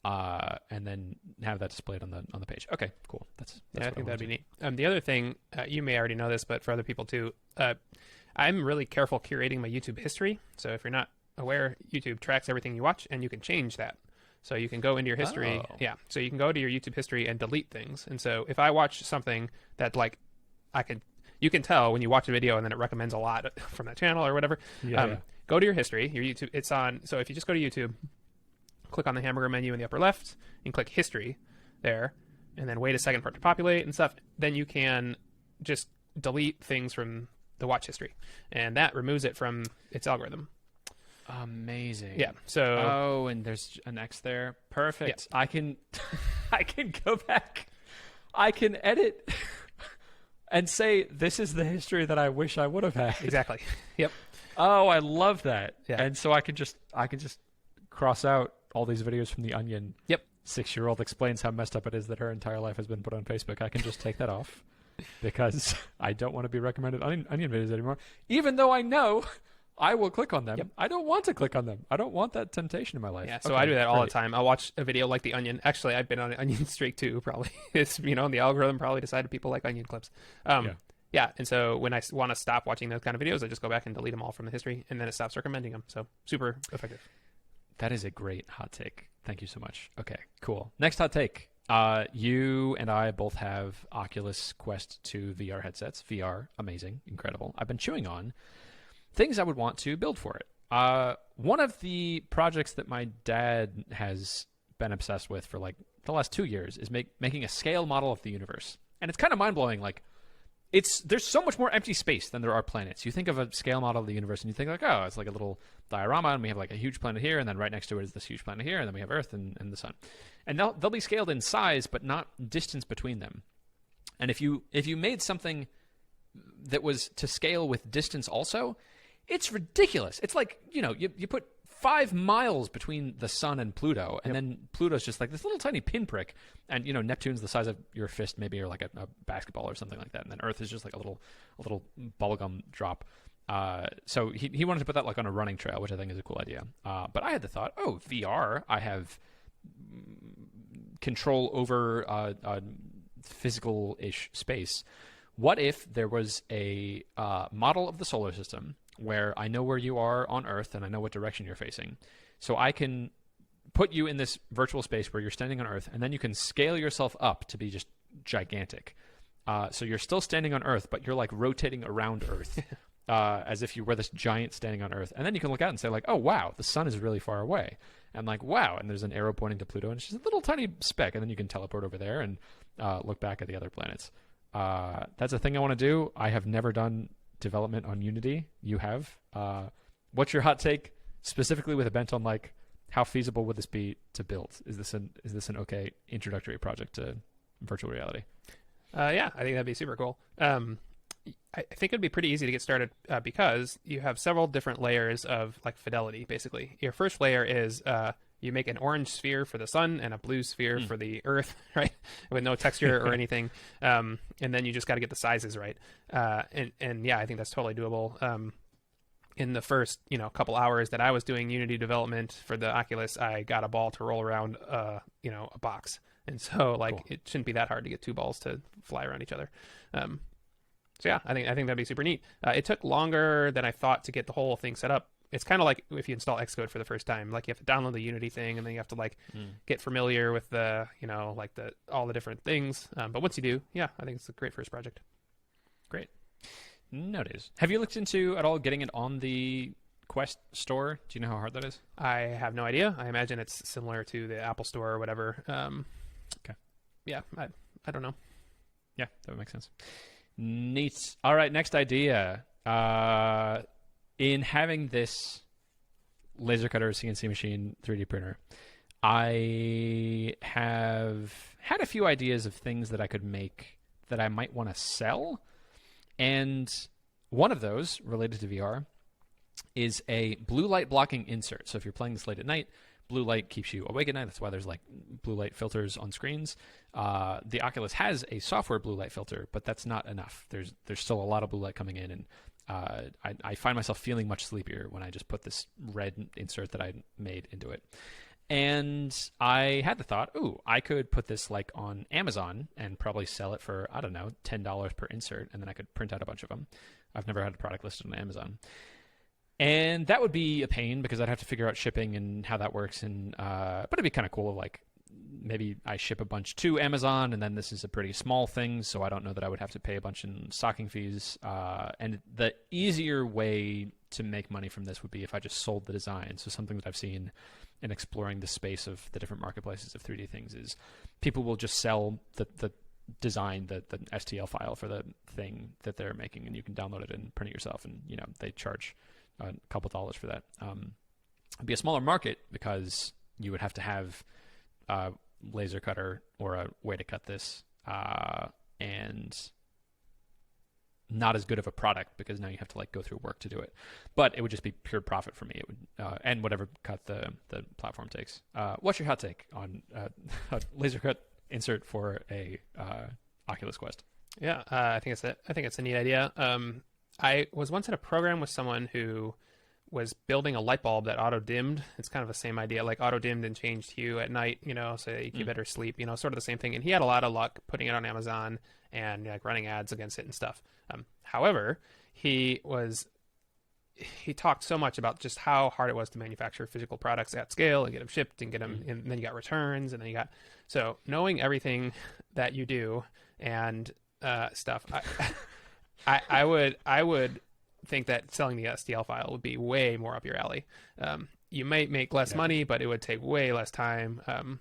and then have that displayed on the page. Okay, cool. That's I think that'd be neat. The other thing, you may already know this, but for other people too, I'm really careful curating my YouTube history. So if you're not aware, YouTube tracks everything you watch, and you can change that. So you can go into your history. Oh. Yeah. So you can go to your YouTube history and delete things. And so if I watch something that you can tell when you watch a video and then it recommends a lot from that channel or whatever. Go to your history, your YouTube. It's on. So if you just go to YouTube, click on the hamburger menu in the upper left and click history there, and then wait a second for it to populate and stuff. Then you can just delete things from the watch history, and that removes it from its algorithm. Amazing. Yeah. So and there's an X there. Perfect. Yeah. I can go back. I can edit and say this is the history that I wish I would have had. Exactly. Yep. Oh, I love that. Yeah. And so I can just cross out all these videos from the Onion. Yep. 6-year-old explains how messed up it is that her entire life has been put on Facebook. I can just take that off because I don't want to be recommended Onion videos anymore, even though I know I will click on them. Yep. I don't want to click on them. I don't want that temptation in my life. Yeah, so I do that all the time. I'll watch a video like The Onion. Actually, I've been on an Onion streak too, probably. It's, the algorithm probably decided people like Onion clips. Yeah, and so when I want to stop watching those kind of videos, I just go back and delete them all from the history, and then it stops recommending them. So super effective. That is a great hot take. Thank you so much. Okay, cool. Next hot take. You and I both have Oculus Quest 2 VR headsets. VR, amazing, incredible. I've been chewing on things I would want to build for it. One of the projects that my dad has been obsessed with for like the last 2 years is making a scale model of the universe. And it's kind of mind-blowing. Like, there's so much more empty space than there are planets. You think of a scale model of the universe and you think like, oh, it's like a little diorama and we have like a huge planet here, and then right next to it is this huge planet here, and then we have Earth and the sun. And they'll be scaled in size, but not distance between them. And if you made something that was to scale with distance also, it's ridiculous. It's like, you put 5 miles between the sun and Pluto, and then Pluto's just like this little tiny pinprick, and Neptune's the size of your fist maybe, or like a basketball or something like that, and then Earth is just like a little bubblegum drop. So he wanted to put that like on a running trail, which I think is a cool idea. But I had the thought, VR, I have control over physical-ish space. What if there was a model of the solar system where I know where you are on Earth and I know what direction you're facing, so I can put you in this virtual space where you're standing on Earth, and then you can scale yourself up to be just gigantic. So you're still standing on Earth, but you're like rotating around Earth as if you were this giant standing on Earth. And then you can look out and say like, oh, wow, the sun is really far away. And like, wow, and there's an arrow pointing to Pluto, and it's just a little tiny speck. And then you can teleport over there and look back at the other planets. That's a thing I want to do. I have never done development on Unity. You have. What's your hot take specifically with a bent on like how feasible would this be to build? Is this an okay introductory project to virtual reality? Yeah, I think that'd be super cool. I think it'd be pretty easy to get started because you have several different layers of like fidelity. Basically, your first layer is you make an orange sphere for the sun and a blue sphere for the Earth, right? With no texture or anything. And then you just got to get the sizes right. And yeah, I think that's totally doable. In the first, couple hours that I was doing Unity development for the Oculus, I got a ball to roll around, a box. And so cool. It shouldn't be that hard to get 2 balls to fly around each other. So yeah, I think that'd be super neat. It took longer than I thought to get the whole thing set up. It's kind of like if you install Xcode for the first time, like you have to download the Unity thing, and then you have to get familiar with the, all the different things. But once you do, yeah, I think it's a great first project. Great. Notice. Have you looked into at all getting it on the Quest store? Do you know how hard that is? I have no idea. I imagine it's similar to the Apple Store or whatever. Okay. Yeah, I don't know. Yeah, that would make sense. Neat. All right, next idea. In having this laser cutter, CNC machine, 3D printer, I have had a few ideas of things that I could make that I might want to sell. And one of those, related to VR, is a blue light blocking insert. So if you're playing this late at night, blue light keeps you awake at night. That's why there's like blue light filters on screens. The Oculus has a software blue light filter, but that's not enough. There's still a lot of blue light coming in, and I find myself feeling much sleepier when I just put this red insert that I made into it. And I had the thought, I could put this like on Amazon and probably sell it for, I don't know, $10 per insert, and then I could print out a bunch of them. I've never had a product listed on Amazon. And that would be a pain because I'd have to figure out shipping and how that works. And but it'd be kind of cool. Like maybe I ship a bunch to Amazon, and then this is a pretty small thing, so I don't know that I would have to pay a bunch in stocking fees. And the easier way to make money from this would be if I just sold the design. So something that I've seen in exploring the space of the different marketplaces of 3D things is people will just sell the design, the STL file for the thing that they're making, and you can download it and print it yourself. And they charge a couple dollars for that. It'd be a smaller market because you would have to have a laser cutter or a way to cut this, and not as good of a product because now you have to like go through work to do it. But it would just be pure profit for me. It would and whatever cut the platform takes. What's your hot take on a laser cut insert for a Oculus Quest? Yeah, I think it's a neat idea. I was once in a program with someone who was building a light bulb that auto-dimmed. It's kind of the same idea, like auto-dimmed and changed hue at night, so that you can better sleep, sort of the same thing. And he had a lot of luck putting it on Amazon and like running ads against it and stuff. However, he talked so much about just how hard it was to manufacture physical products at scale and get them shipped and get them, and then you got returns, and then so knowing everything that you do and stuff, I would think that selling the STL file would be way more up your alley. You might make less money, but it would take way less time.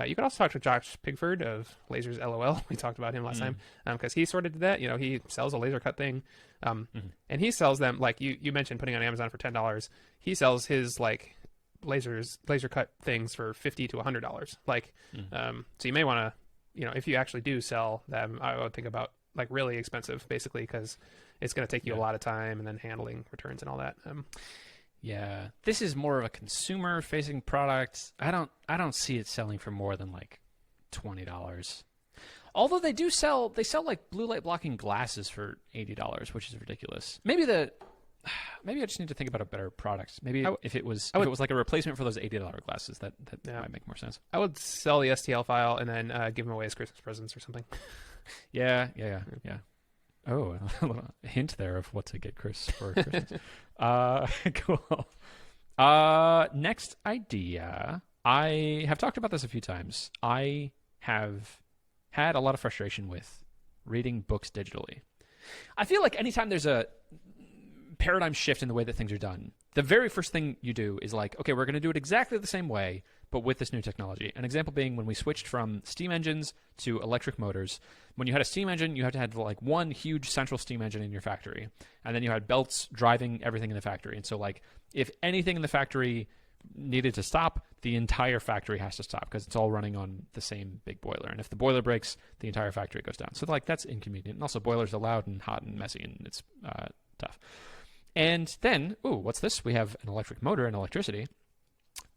You could also talk to Josh Pigford of Lasers LOL. We talked about him last time because he sort of did that. He sells a laser cut thing, and he sells them like you mentioned putting on Amazon for $10. He sells his like laser cut things for $50 to $100. Like, so you may want to, if you actually do sell them, I would think about like really expensive, basically, because it's going to take you a lot of time and then handling returns and all that. Yeah, this is more of a consumer-facing product. I don't see it selling for more than like $20. Although they sell like blue light blocking glasses for $80, which is ridiculous. Maybe I just need to think about a better product. Maybe if it was like a replacement for those $80 glasses, that might make more sense. I would sell the STL file and then give them away as Christmas presents or something. Yeah. Oh, a little hint there of what to get Chris for Christmas. Cool. Next idea. I have talked about this a few times. I have had a lot of frustration with reading books digitally. I feel like anytime there's a paradigm shift in the way that things are done, the very first thing you do is like, okay, we're going to do it exactly the same way, but with this new technology. An example being when we switched from steam engines to electric motors. When you had a steam engine, you had to have like one huge central steam engine in your factory, and then you had belts driving everything in the factory. And so like if anything in the factory needed to stop, the entire factory has to stop because it's all running on the same big boiler. And if the boiler breaks, the entire factory goes down. So like that's inconvenient. And also boilers are loud and hot and messy, and it's tough. And then, what's this? We have an electric motor and electricity.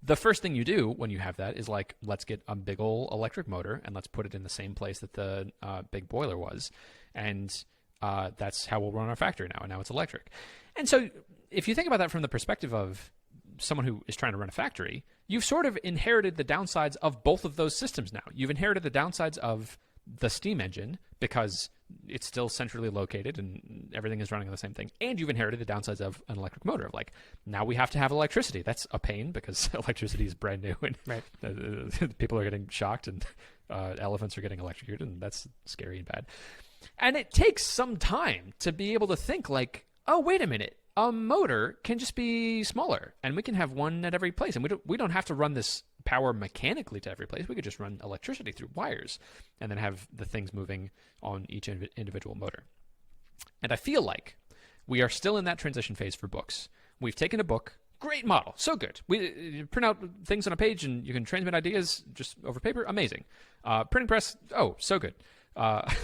The first thing you do when you have that is like, let's get a big old electric motor and let's put it in the same place that the big boiler was. And that's how we'll run our factory now. And now it's electric. And so if you think about that from the perspective of someone who is trying to run a factory, you've sort of inherited the downsides of both of those systems now. You've inherited the downsides of the steam engine because it's still centrally located and everything is running on the same thing. And you've inherited the downsides of an electric motor of like, now we have to have electricity. That's a pain because electricity is brand new and people are getting shocked and elephants are getting electrocuted, and that's scary and bad. And it takes some time to be able to think like, oh, wait a minute. A motor can just be smaller and we can have one at every place. And we don't have to run this power mechanically to every place. We could just run electricity through wires and then have the things moving on each individual motor. And I feel like we are still in that transition phase for books. We've taken a book, great model, so good. We print out things on a page and you can transmit ideas just over paper, amazing. Printing press, oh, so good. I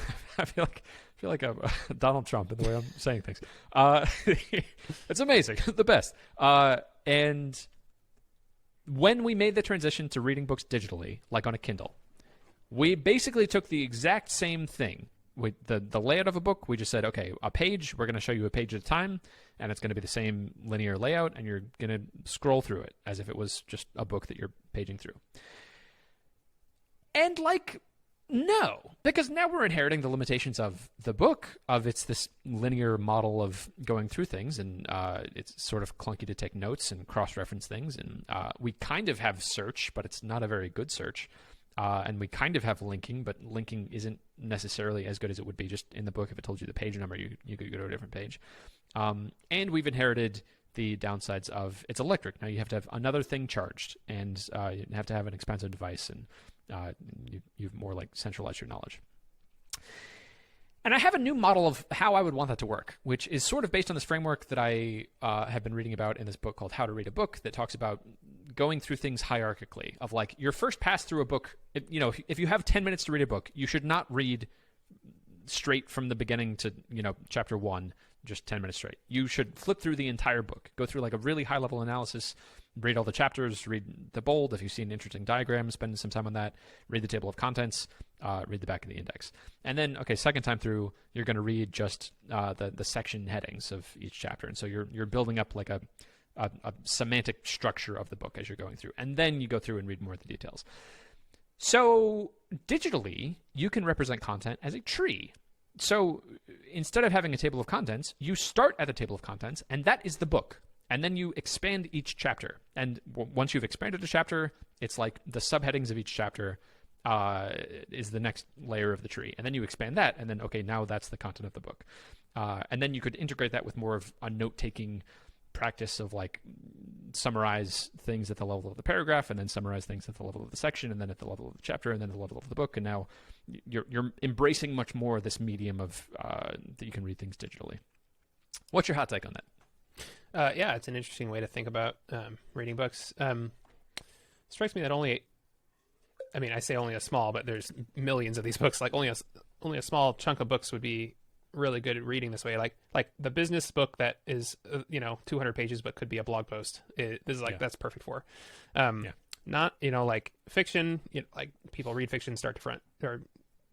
feel like I'm Donald Trump in the way I'm saying things. It's amazing, the best. And when we made the transition to reading books digitally, like on a Kindle, we basically took the exact same thing. With the layout of a book, we just said, okay, a page, we're going to show you a page at a time, and it's going to be the same linear layout, and you're going to scroll through it as if it was just a book that you're paging through. And like, no, because now we're inheriting the limitations of the book, of it's this linear model of going through things, and it's sort of clunky to take notes and cross-reference things, and we kind of have search, but it's not a very good search. And we kind of have linking, but linking isn't necessarily as good as it would be just in the book. If it told you the page number, you could go to a different page. And we've inherited the downsides of it's electric. Now you have to have another thing charged, and you have to have an expensive device, and you've more like centralized your knowledge. And I have a new model of how I would want that to work, which is sort of based on this framework that I have been reading about in this book called How to Read a Book, that talks about going through things hierarchically, of like your first pass through a book. If you have 10 minutes to read a book, you should not read straight from the beginning to, chapter 1, just 10 minutes straight. You should flip through the entire book, go through like a really high level analysis, read all the chapters, read the bold. If you see an interesting diagram, spend some time on that, read the table of contents, read the back of the index. And then, okay, second time through, you're going to read just the section headings of each chapter. And so you're building up like a semantic structure of the book as you're going through. And then you go through and read more of the details. So digitally, you can represent content as a tree. So instead of having a table of contents, you start at the table of contents, and that is the book. And then you expand each chapter. And once you've expanded a chapter, it's like the subheadings of each chapter is the next layer of the tree. And then you expand that, and then, okay, now that's the content of the book. And then you could integrate that with more of a note-taking practice of like summarize things at the level of the paragraph, and then summarize things at the level of the section, and then at the level of the chapter, and then at the level of the book. And now you're embracing much more this medium of that you can read things digitally. What's your hot take on that? Yeah, it's an interesting way to think about reading books. Strikes me that I say only a small, but there's millions of these books. Like only a small chunk of books would be really good at reading this way. Like the business book that is 200 pages but could be a blog post. That's perfect for. Not like fiction. Like people read fiction start to front or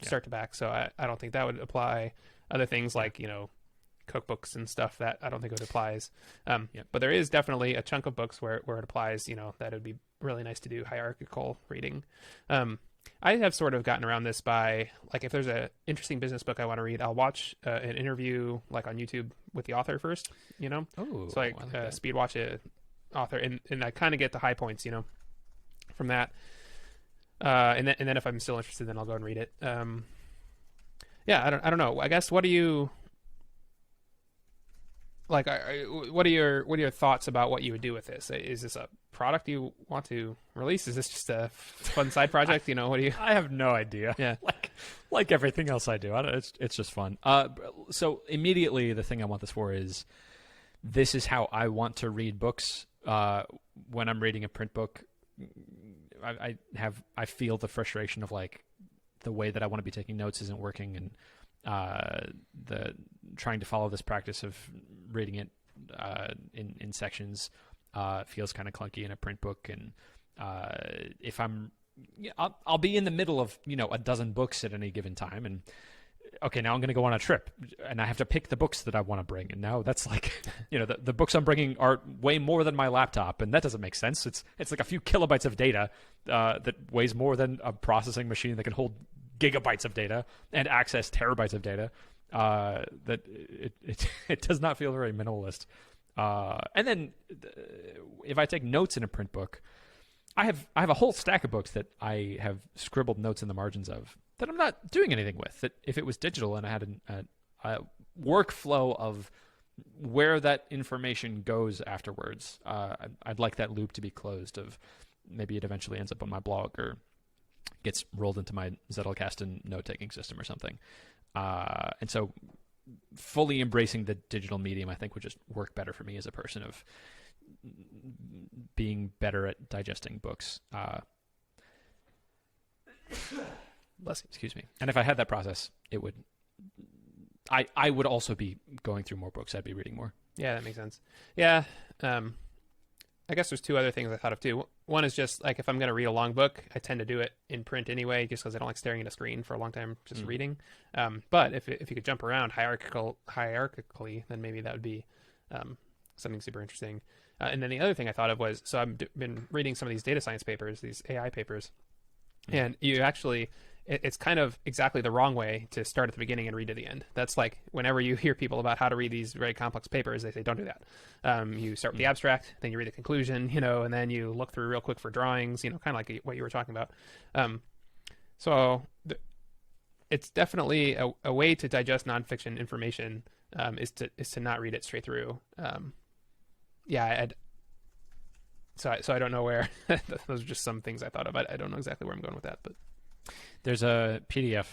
start to back. So I don't think that would apply. Other things like cookbooks and stuff, that I don't think it applies. But there is definitely a chunk of books where it applies. That would be really nice to do hierarchical reading. I have sort of gotten around this by, like, if there's an interesting business book I want to read, I'll watch an interview like on YouTube with the author first, Oh, so I like speed watch a author, and I kind of get the high points, from that. And then if I'm still interested, then I'll go and read it. I don't know. I guess what are your thoughts about what you would do with this? Is this a product you want to release? Is this just a fun side project? What do you? I have no idea. Yeah, like everything else I do. It's just fun. So immediately the thing I want this for is this is how I want to read books. When I'm reading a print book, I feel the frustration of like the way that I want to be taking notes isn't working, and the trying to follow this practice of reading it in sections feels kind of clunky in a print book. And if I'll be in the middle of a dozen books at any given time, and okay, now I'm going to go on a trip, and I have to pick the books that I want to bring, and now that's like the books I'm bringing are way more than my laptop, and that doesn't make sense. It's like a few kilobytes of data that weighs more than a processing machine that can hold gigabytes of data and access terabytes of data. That it does not feel very minimalist. And then if I take notes in a print book, I have a whole stack of books that I have scribbled notes in the margins of that I'm not doing anything with. That if it was digital and I had a workflow of where that information goes afterwards, I'd like that loop to be closed. Of maybe it eventually ends up on my blog or gets rolled into my Zettelkasten and note-taking system or something. And so fully embracing the digital medium, I think, would just work better for me as a person of being better at digesting books. Excuse me. And if I had that process, it would. I would also be going through more books. I'd be reading more. Yeah, that makes sense. Yeah. I guess there's two other things I thought of too. One is just like if I'm going to read a long book, I tend to do it in print anyway, just because I don't like staring at a screen for a long time just reading. But if you could jump around hierarchically, then maybe that would be something super interesting. And then the other thing I thought of was, so I've been reading some of these data science papers, these AI papers, and you actually, it's kind of exactly the wrong way to start at the beginning and read to the end. That's like whenever you hear people about how to read these very complex papers, they say, don't do that. You start with the abstract, then you read the conclusion, and then you look through real quick for drawings, kind of like what you were talking about. So it's definitely a way to digest nonfiction information is to not read it straight through. So I don't know where. Those are just some things I thought of. I don't know exactly where I'm going with that, but there's a PDF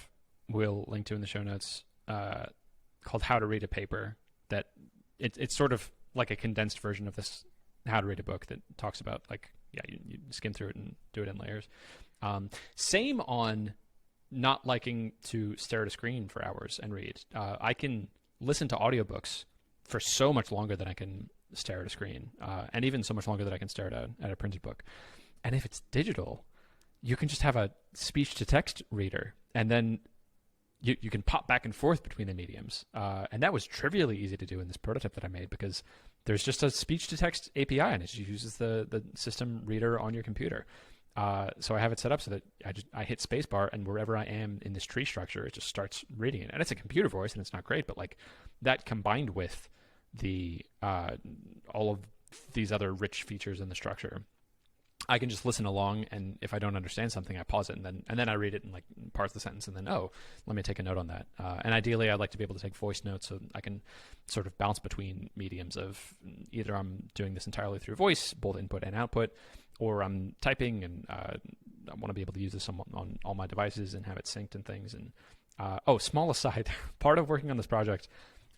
we'll link to in the show notes called "How to Read a Paper." That it's sort of like a condensed version of this "How to Read a Book" that talks about you skim through it and do it in layers. Same on not liking to stare at a screen for hours and read. I can listen to audiobooks for so much longer than I can stare at a screen, and even so much longer than I can stare at a printed book. And if it's digital, you can just have a speech-to-text reader, and then you can pop back and forth between the mediums. And that was trivially easy to do in this prototype that I made because there's just a speech-to-text API, and it just uses the system reader on your computer. So I have it set up so that I hit spacebar, and wherever I am in this tree structure, it just starts reading it. And it's a computer voice, and it's not great, but like that combined with the all of these other rich features in the structure, I can just listen along, and if I don't understand something, I pause it and then I read it and like parse the sentence, and then let me take a note on that. And ideally, I'd like to be able to take voice notes so I can sort of bounce between mediums of either I'm doing this entirely through voice, both input and output, or I'm typing and I want to be able to use this on all my devices and have it synced and things. And small aside, part of working on this project,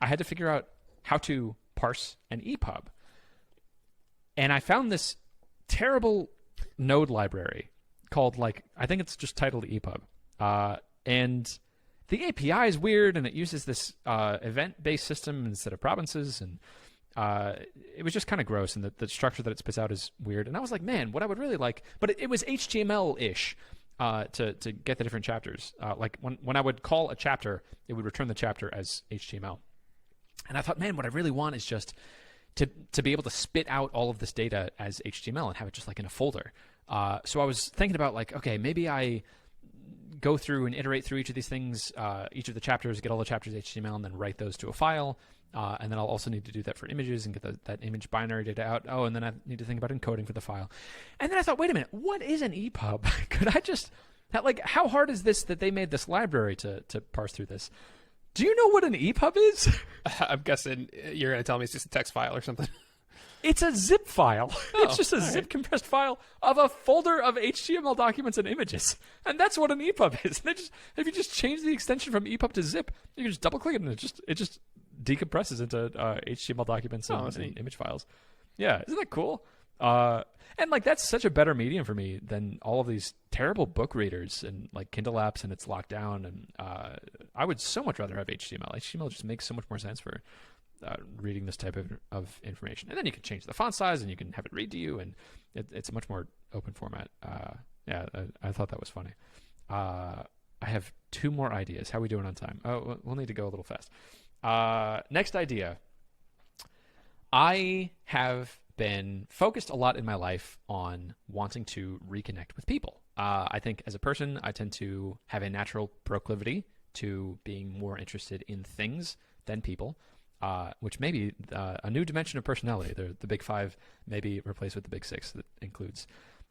I had to figure out how to parse an epub. And I found this terrible node library called, I think it's just titled epub. And the API is weird, and it uses this event-based system instead of provinces. And it was just kind of gross, and the structure that it spits out is weird. And I was like, man, what I would really like, but it was HTML-ish to get the different chapters. When I would call a chapter, it would return the chapter as HTML. And I thought, man, what I really want is just to be able to spit out all of this data as HTML and have it just like in a folder. So I was thinking about okay, maybe I go through and iterate through each of these things, each of the chapters, get all the chapters HTML, and then write those to a file. And then I'll also need to do that for images and get that image binary data out. Oh, and then I need to think about encoding for the file. And then I thought, wait a minute, what is an EPUB? Could I just, how hard is this that they made this library to parse through this? Do you know what an EPUB is? I'm guessing you're going to tell me it's just a text file or something. It's a zip file. It's just a zip compressed file of a folder of HTML documents and images. And that's what an EPUB is. If you just change the extension from EPUB to zip, you can just double click it and it just decompresses into HTML documents and image files. Yeah, isn't that cool? And that's such a better medium for me than all of these terrible book readers and Kindle apps, and it's locked down. And I would so much rather have HTML. HTML just makes so much more sense for reading this type of information. And then you can change the font size, and you can have it read to you, and it's a much more open format. I thought that was funny. I have two more ideas. How are we doing on time? Oh, we'll need to go a little fast. Next idea. I have been focused a lot in my life on wanting to reconnect with people. I think as a person, I tend to have a natural proclivity to being more interested in things than people, which may be a new dimension of personality. The big five may be replaced with the big six that includes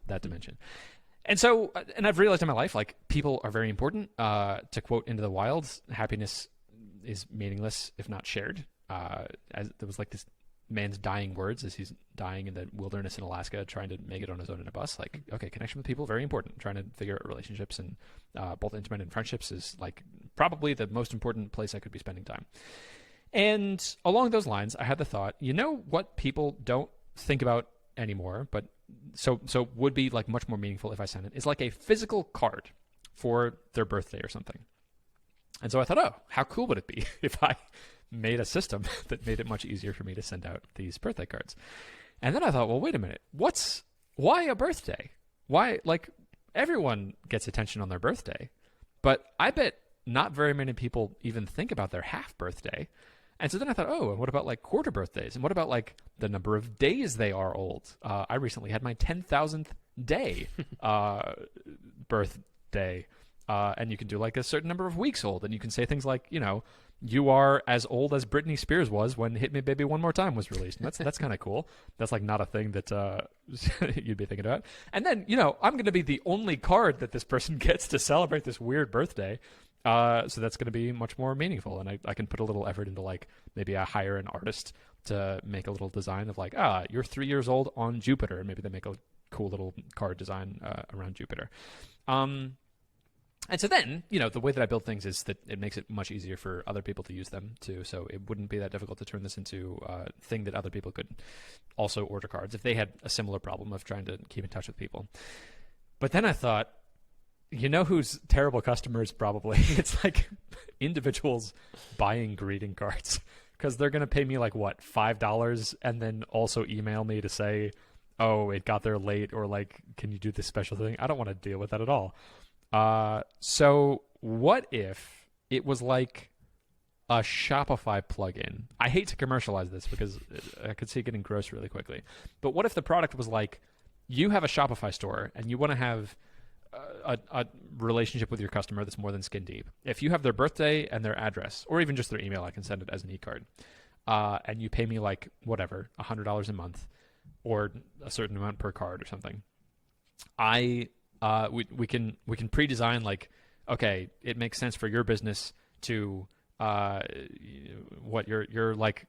that dimension. And so, and I've realized in my life, people are very important. To quote Into the Wild, happiness is meaningless if not shared. As there was this man's dying words as he's dying in the wilderness in Alaska, trying to make it on his own in a bus. Okay, connection with people, very important. Trying to figure out relationships and both intimate and friendships is probably the most important place I could be spending time. And along those lines, I had the thought, what people don't think about anymore, but so would be much more meaningful if I sent it, is a physical card for their birthday or something. And so I thought, how cool would it be if I made a system that made it much easier for me to send out these birthday cards? And then I thought, well, wait a minute. Why a birthday? Why, like, everyone gets attention on their birthday, but I bet not very many people even think about their half birthday. And so then I thought, oh, and what about like quarter birthdays? And what about like the number of days they are old? I recently had my 10,000th day birthday. And you can do like a certain number of weeks old. And you can say things like, you know, you are as old as Britney Spears was when Hit Me Baby One More Time was released. And that's kind of cool. That's like not a thing that you'd be thinking about. And then, you know, I'm going to be the only card that this person gets to celebrate this weird birthday. So that's going to be much more meaningful. And I can put a little effort into like maybe I hire an artist to make a little design of like, you're 3 years old on Jupiter. And maybe they make a cool little card design around Jupiter. And so then, you know, the way that I build things is that it makes it much easier for other people to use them too. So it wouldn't be that difficult to turn this into a thing that other people could also order cards if they had a similar problem of trying to keep in touch with people. But then I thought, you know who's terrible customers probably? It's like individuals buying greeting cards because they're going to pay me like, what, $5 and then also email me to say, oh, it got there late or like, can you do this special thing? I don't want to deal with that at all. So what if it was like a Shopify plugin? I hate to commercialize this because I could see it getting gross really quickly. But what if the product was like, you have a Shopify store and you want to have a relationship with your customer that's more than skin deep. If you have their birthday and their address, or even just their email, I can send it as an e-card. And you pay me like whatever, $100 a month, or a certain amount per card or something. We can pre-design like, okay, it makes sense for your business to you're like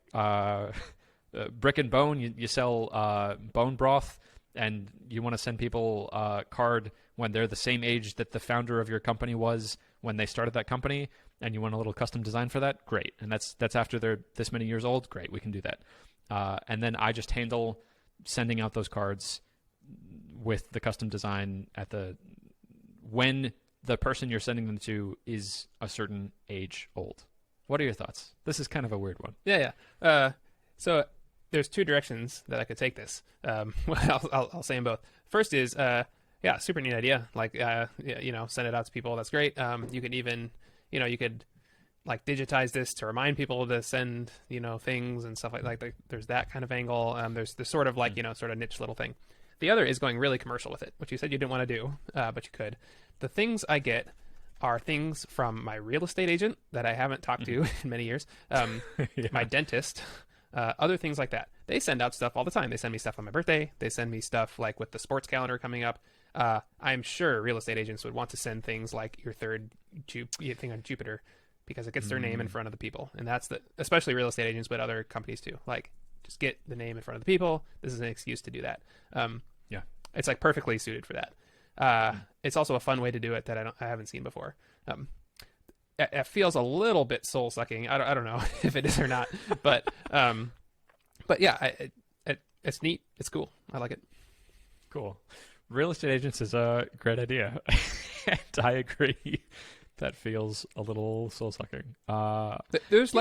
Brick and Bone. You sell bone broth, and you want to send people a card when they're the same age that the founder of your company was when they started that company, and you want a little custom design for that. Great, and that's after they're this many years old. Great, we can do that. And then I just handle sending out those cards with the custom design when the person you're sending them to is a certain age old. What are your thoughts? This is kind of a weird one. Yeah. So there's two directions that I could take this. I'll say them both. First is, super neat idea. Like, send it out to people. That's great. You could even, you could like digitize this to remind people to send, things and stuff like that. There's that kind of angle. There's sort of like, sort of niche little thing. The other is going really commercial with it, which you said you didn't want to do, but you could. The things I get are things from my real estate agent that I haven't talked to in many years, my dentist, other things like that. They send out stuff all the time. They send me stuff on my birthday. They send me stuff like with the sports calendar coming up. I'm sure real estate agents would want to send things like your third thing on Jupiter because it gets their name in front of the people. And that's especially real estate agents, but other companies too. Like, just get the name in front of the people. This is an excuse to do that. It's like perfectly suited for that. It's also a fun way to do it that I haven't seen before. It feels a little bit soul sucking. I don't know if it is or not, but yeah, it's neat. It's cool. I like it. Cool. Real estate agents is a great idea. And I agree. That feels a little soul sucking. There's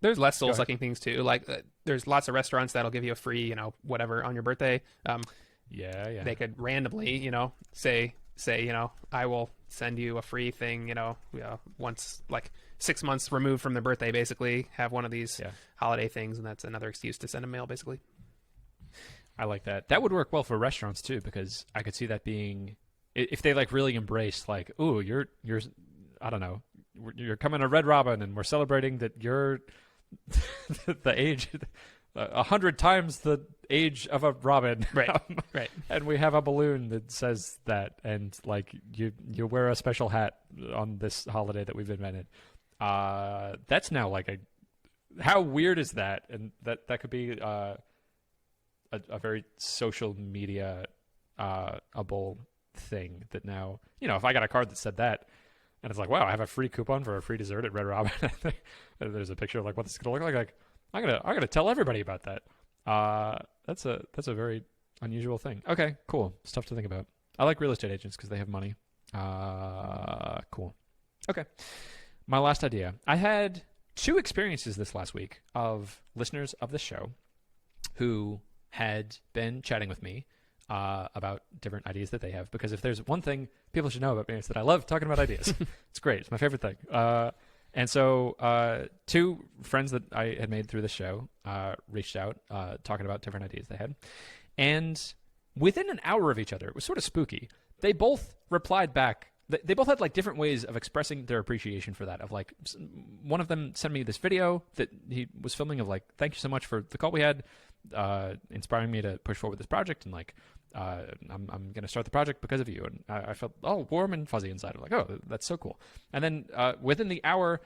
there's less soul sucking things too. Like there's lots of restaurants that'll give you a free, whatever on your birthday. Yeah. They could randomly, say, I will send you a free thing, once like 6 months removed from their birthday, basically have one of these holiday things. And that's another excuse to send a mail, basically. I like that. That would work well for restaurants too, because I could see that being, if they like really embrace like, ooh, you're, I don't know, you're coming to Red Robin and we're celebrating that you're the age, 100 times the age of a robin. Right. Right. And we have a balloon that says that, and like you wear a special hat on this holiday that we've invented. That's now like how weird is that? And that could be a very social media able thing that now, if I got a card that said that, and it's like, wow, I have a free coupon for a free dessert at Red Robin. There's a picture of like what this is gonna look like. I'm gonna tell everybody about that. That's a very unusual thing. Okay, cool. Stuff to think about. I like real estate agents because they have money. Cool. Okay. My last idea. I had 2 experiences this last week of listeners of the show who had been chatting with me about different ideas that they have. Because if there's one thing people should know about me, it's that I love talking about ideas. It's great. It's my favorite thing. And so two friends that I had made through the show reached out talking about different ideas they had. And within an hour of each other, it was sort of spooky. They both replied back. They both had like different ways of expressing their appreciation for that. Of like, one of them sent me this video that he was filming of like, thank you so much for the call we had, inspiring me to push forward this project, and like, I'm going to start the project because of you. And I felt warm and fuzzy inside. I'm like, oh, that's so cool. And then within the hour,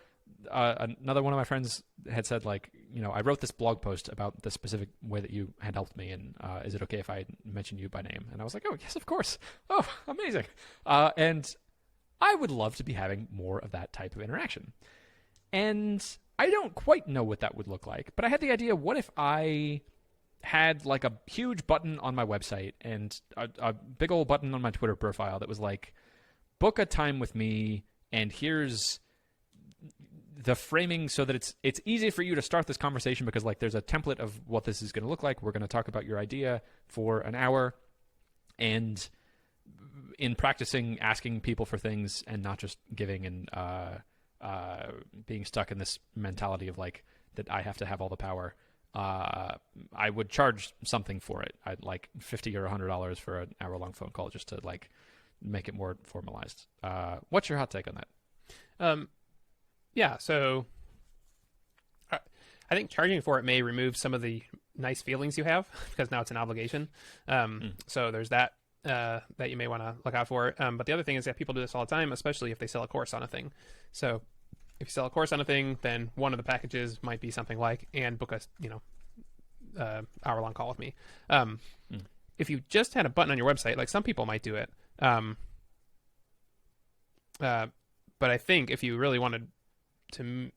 another one of my friends had said like, I wrote this blog post about the specific way that you had helped me, and is it okay if I mention you by name? And I was like, oh yes, of course. Oh, amazing. And I would love to be having more of that type of interaction. And I don't quite know what that would look like, but I had the idea, what if I had like a huge button on my website and a big old button on my Twitter profile that was like, book a time with me, and here's the framing so that it's easy for you to start this conversation, because like there's a template of what this is going to look like. We're going to talk about your idea for an hour, and in practicing asking people for things and not just giving and being stuck in this mentality of like that I have to have all the power, I would charge something for it. I'd like $50 or $100 for an hour-long phone call just to like make it more formalized. What's your hot take on that? Yeah, so I think charging for it may remove some of the nice feelings you have, because now it's an obligation. So there's that that you may want to look out for. But the other thing is that people do this all the time, especially if they sell a course on a thing. So if you sell a course on a thing, then one of the packages might be something like, and book a hour-long call with me. If you just had a button on your website, like some people might do it. But I think if you really wanted to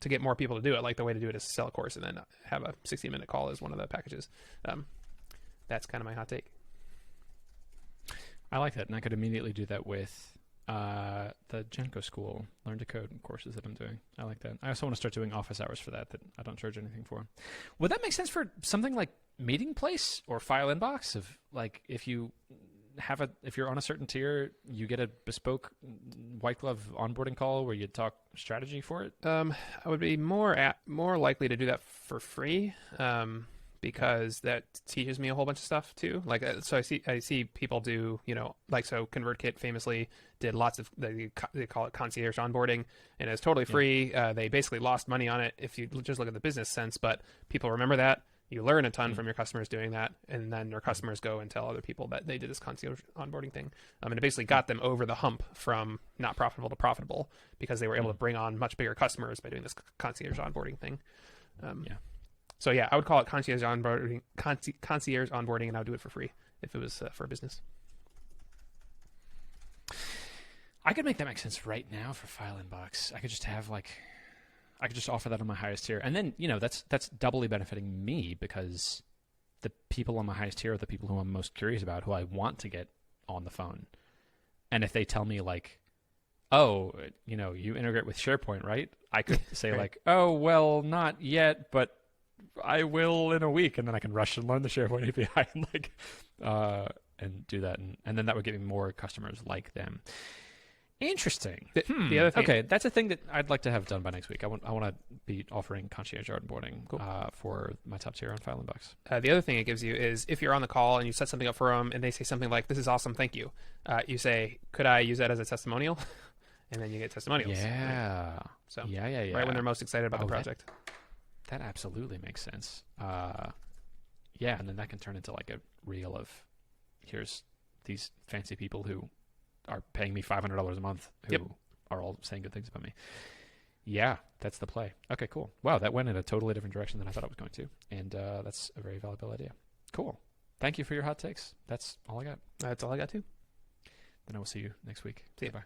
get more people to do it, like the way to do it is sell a course and then have a 60-minute call as one of the packages. That's kind of my hot take. I like that, and I could immediately do that with the Genco School Learn to Code courses that I'm doing. I like that. I also want to start doing office hours for that I don't charge anything for. Would that make sense for something like MeetingPlace or File Inbox? Of like, if you're on a certain tier, you get a bespoke white glove onboarding call where you talk strategy for it? I would be more likely to do that for free, because that teaches me a whole bunch of stuff too. Like, so I see people do, like, so ConvertKit famously did lots of, they call it concierge onboarding, and it's totally free. They basically lost money on it if you just look at the business sense, but people remember that. You learn a ton from your customers doing that, and then your customers go and tell other people that they did this concierge onboarding thing. And it basically got them over the hump from not profitable to profitable, because they were able to bring on much bigger customers by doing this concierge onboarding thing. So yeah, I would call it concierge onboarding, and I would do it for free if it was for a business. I could make that make sense right now for File Inbox. I could just have I could just offer that on my highest tier, and then that's doubly benefiting me, because the people on my highest tier are the people who I'm most curious about, who I want to get on the phone. And if they tell me like, oh, you integrate with SharePoint, right? I could say like, oh, well, not yet, but I will in a week, and then I can rush and learn the SharePoint API and do that, and then that would get me more customers like them. Interesting. The other thing, okay, that's a thing that I'd like to have done by next week. I want to be offering concierge onboarding for my top tier on File Inbox. The other thing it gives you is, if you're on the call and you set something up for them and they say something like, "This is awesome, thank you," you say, "Could I use that as a testimonial?" And then you get testimonials. Yeah. Right? So yeah. Right when they're most excited about the project. That absolutely makes sense. Yeah, and then that can turn into like a reel of, here's these fancy people who are paying me $500 a month who are all saying good things about me. Yeah, that's the play. Okay, cool. Wow, that went in a totally different direction than I thought it was going to. And that's a very valuable idea. Cool. Thank you for your hot takes. That's all I got. That's all I got too. Then I will see you next week. See you. Bye.